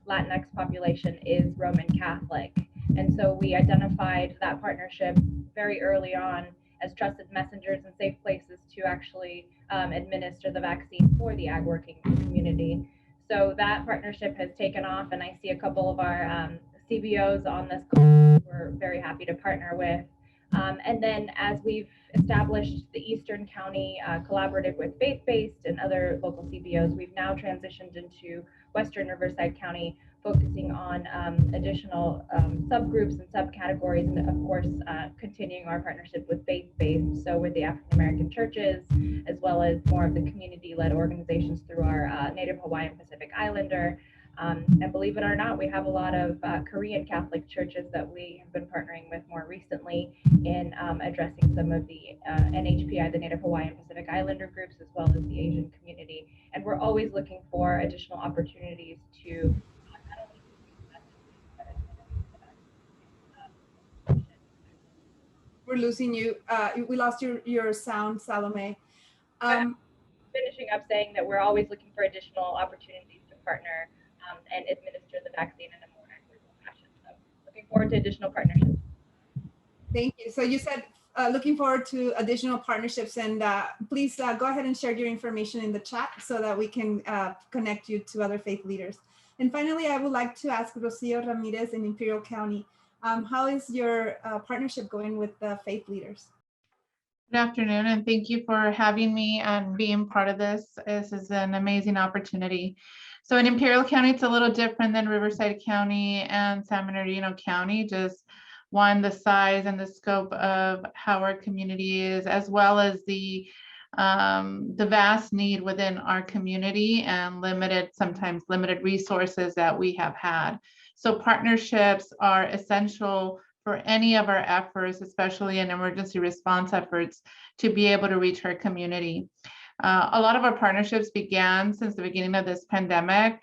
Latinx population is Roman Catholic. And so we identified that partnership very early on as trusted messengers and safe places to actually administer the vaccine for the ag working community. So that partnership has taken off, and I see a couple of our CBOs on this call we're very happy to partner with. And then as we've established the Eastern County collaborative with faith-based and other local CBOs, we've now transitioned into Western Riverside County, focusing on additional subgroups and subcategories, and of course, continuing our partnership with faith-based, so with the African American churches, as well as more of the community-led organizations through our Native Hawaiian Pacific Islander. And believe it or not, we have a lot of Korean Catholic churches that we have been partnering with more recently in addressing some of the NHPI, the Native Hawaiian Pacific Islander groups, as well as the Asian community. And we're always looking for additional opportunities to We're losing you. We lost your sound, Salome. Finishing up saying that we're always looking for additional opportunities to partner and administer the vaccine in a more equitable fashion. So looking forward to additional partnerships. Thank you. So you said looking forward to additional partnerships, and please go ahead and share your information in the chat so that we can connect you to other faith leaders. And finally, I would like to ask Rocio Ramirez in Imperial County, how is your partnership going with the faith leaders? Good afternoon, and thank you for having me and being part of this. This is an amazing opportunity. So in Imperial County, it's a little different than Riverside County and San Bernardino County, just one, the size and the scope of how our community is, as well as the the vast need within our community and sometimes limited resources that we have had. So partnerships are essential for any of our efforts, especially in emergency response efforts, to be able to reach our community. A lot of our partnerships began since the beginning of this pandemic.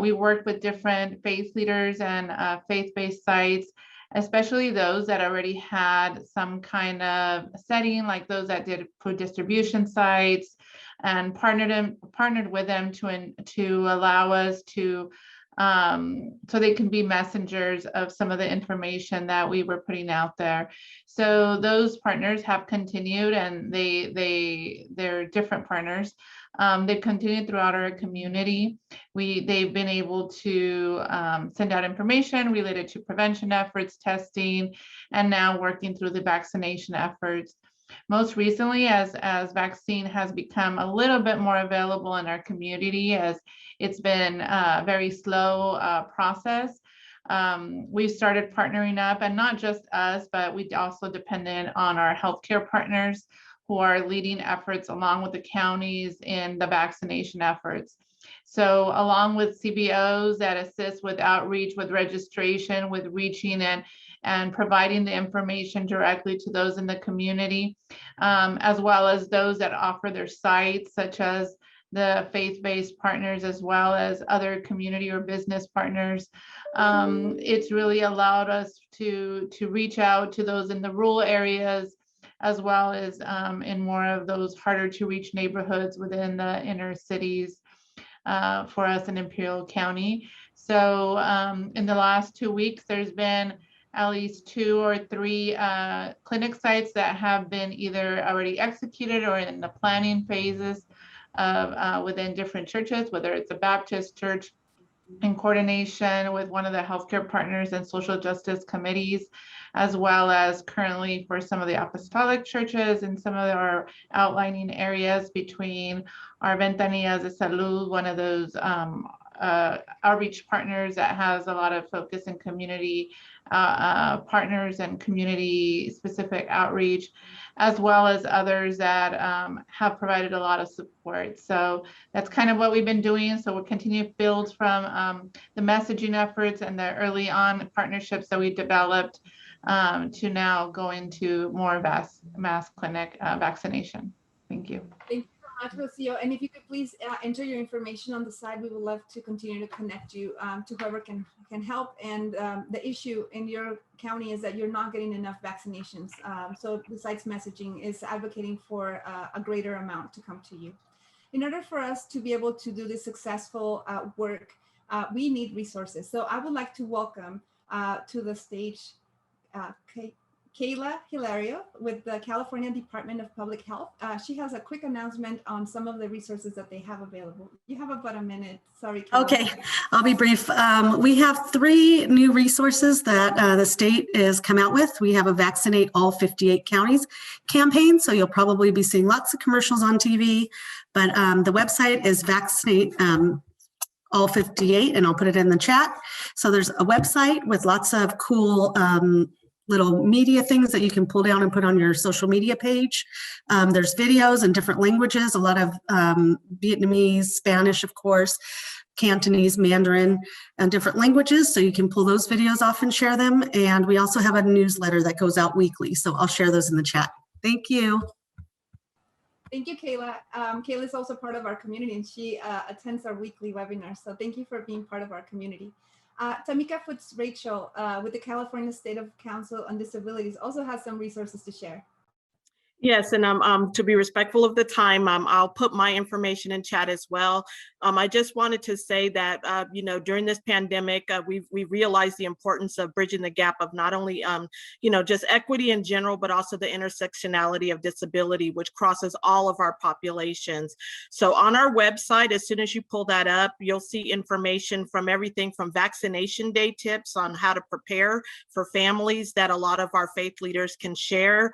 We worked with different faith leaders and faith-based sites, especially those that already had some kind of setting, like those that did food distribution sites, and partnered with them to allow us to so they can be messengers of some of the information that we were putting out there. So those partners have continued, and they're different partners. They've continued throughout our community. They've been able to send out information related to prevention efforts, testing, and now working through the vaccination efforts. Most recently, as vaccine has become a little bit more available in our community, as it's been a very slow process, we've started partnering up, and not just us, but we also depended on our healthcare partners who are leading efforts along with the counties in the vaccination efforts. So along with CBOs that assist with outreach, with registration, with reaching and providing the information directly to those in the community, as well as those that offer their sites, such as the faith-based partners, as well as other community or business partners. It's really allowed us to reach out to those in the rural areas, as well as in more of those harder to reach neighborhoods within the inner cities for us in Imperial County. So in the last 2 weeks, there's been at least 2 or 3 clinic sites that have been either already executed or in the planning phases of within different churches, whether it's a Baptist church in coordination with one of the healthcare partners and social justice committees, as well as currently for some of the apostolic churches and some of our outlining areas between our Ventanillas de Salud, one of those outreach partners that has a lot of focus in community partners and community specific outreach, as well as others that have provided a lot of support. So that's kind of what we've been doing. So we'll continue to build from the messaging efforts and the early on partnerships that we developed to now go into more mass clinic vaccination. Thank you. Thank you so much, Rocio. And if you could please enter your information on the side, we would love to continue to connect you to whoever can help. And the issue in your county is that you're not getting enough vaccinations. So besides messaging is advocating for a greater amount to come to you. In order for us to be able to do this successful work, we need resources. So I would like to welcome to the stage Kayla Hilario with the California Department of Public Health. She has a quick announcement on some of the resources that they have available. You have about a minute. Sorry, Kayla. Okay, I'll be brief. We have 3 new resources that the state has come out with. We have a Vaccinate All 58 Counties campaign, so you'll probably be seeing lots of commercials on TV, but the website is Vaccinate All 58, and I'll put it in the chat. So there's a website with lots of cool little media things that you can pull down and put on your social media page. There's videos in different languages, a lot of Vietnamese, Spanish, of course, Cantonese, Mandarin, and different languages. So you can pull those videos off and share them. And we also have a newsletter that goes out weekly. So I'll share those in the chat. Thank you. Thank you, Kayla. Kayla is also part of our community, and she attends our weekly webinars. So thank you for being part of our community. Tamika Foots Rachel with the California State of Council on Disabilities also has some resources to share. Yes, and to be respectful of the time, I'll put my information in chat as well. I just wanted to say that, during this pandemic, we realized the importance of bridging the gap of not only, just equity in general, but also the intersectionality of disability, which crosses all of our populations. So on our website, as soon as you pull that up, you'll see information from everything from vaccination day tips on how to prepare for families that a lot of our faith leaders can share,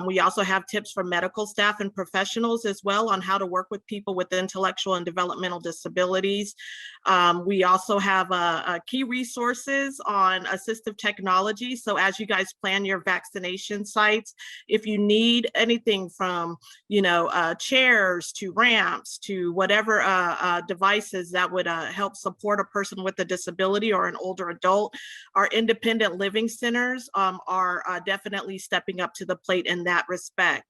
We also have tips for medical staff and professionals as well on how to work with people with intellectual and developmental disabilities. We also have key resources on assistive technology. So as you guys plan your vaccination sites, if you need anything from, chairs to ramps to whatever devices that would help support a person with a disability or an older adult, our independent living centers are definitely stepping up to the plate in that respect.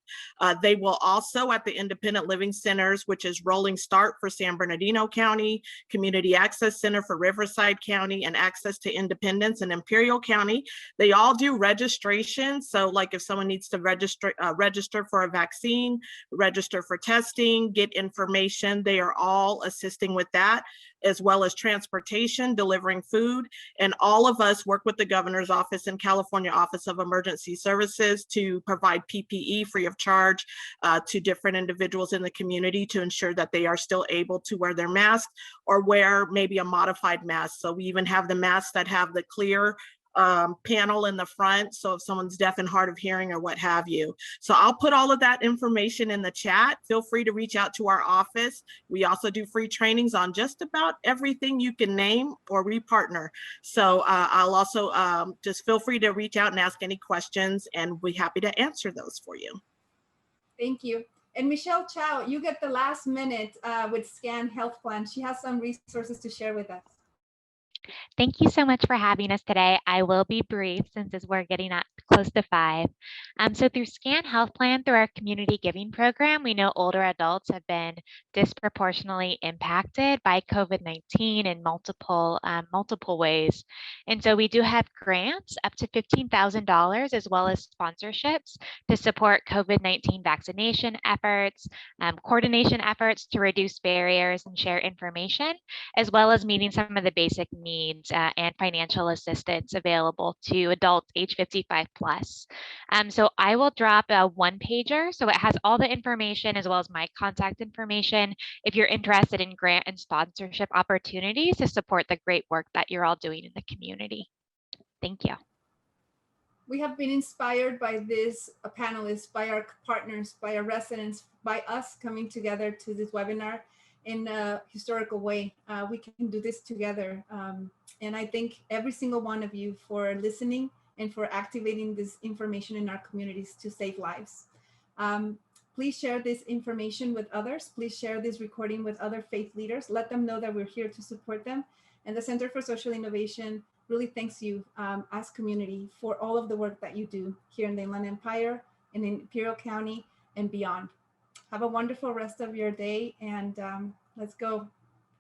They will also, at the independent living centers, which is Rolling Start for San Bernardino County, Community Access Center for Riverside County, and Access to Independence in Imperial County, they all do registration. So like if someone needs to register for a vaccine, register for testing, get information, they are all assisting with that, as well as transportation, delivering food. And all of us work with the governor's office and California Office of Emergency Services to provide PPE free of charge to different individuals in the community to ensure that they are still able to wear their mask or wear maybe a modified mask. So we even have the masks that have the clear panel in the front, so if someone's deaf and hard of hearing or what have you. So I'll put all of that information in the chat. Feel free to reach out to our office. We also do free trainings on just about everything you can name, or we partner. So I'll also just feel free to reach out and ask any questions, and we're happy to answer those for you. Thank you. And Michelle Chow, you get the last minute with SCAN Health Plan. She has some resources to share with us. Thank you so much for having us today. I will be brief since we're getting at close to 5. So through SCAN Health Plan, through our community giving program, we know older adults have been disproportionately impacted by COVID-19 in multiple ways. And so we do have grants up to $15,000 as well as sponsorships to support COVID-19 vaccination efforts, coordination efforts to reduce barriers and share information, as well as meeting some of the basic needs and financial assistance available to adults age 55 plus. So I will drop a one-pager. So it has all the information as well as my contact information if you're interested in grant and sponsorship opportunities to support the great work that you're all doing in the community. Thank you. We have been inspired by this panelists, by our partners, by our residents, by us coming together to this webinar in a historical way. We can do this together. And I thank every single one of you for listening and for activating this information in our communities to save lives. Please share this information with others. Please share this recording with other faith leaders. Let them know that we're here to support them. And the Center for Social Innovation really thanks you as community for all of the work that you do here in the Inland Empire and in Imperial County and beyond. Have a wonderful rest of your day, and let's go.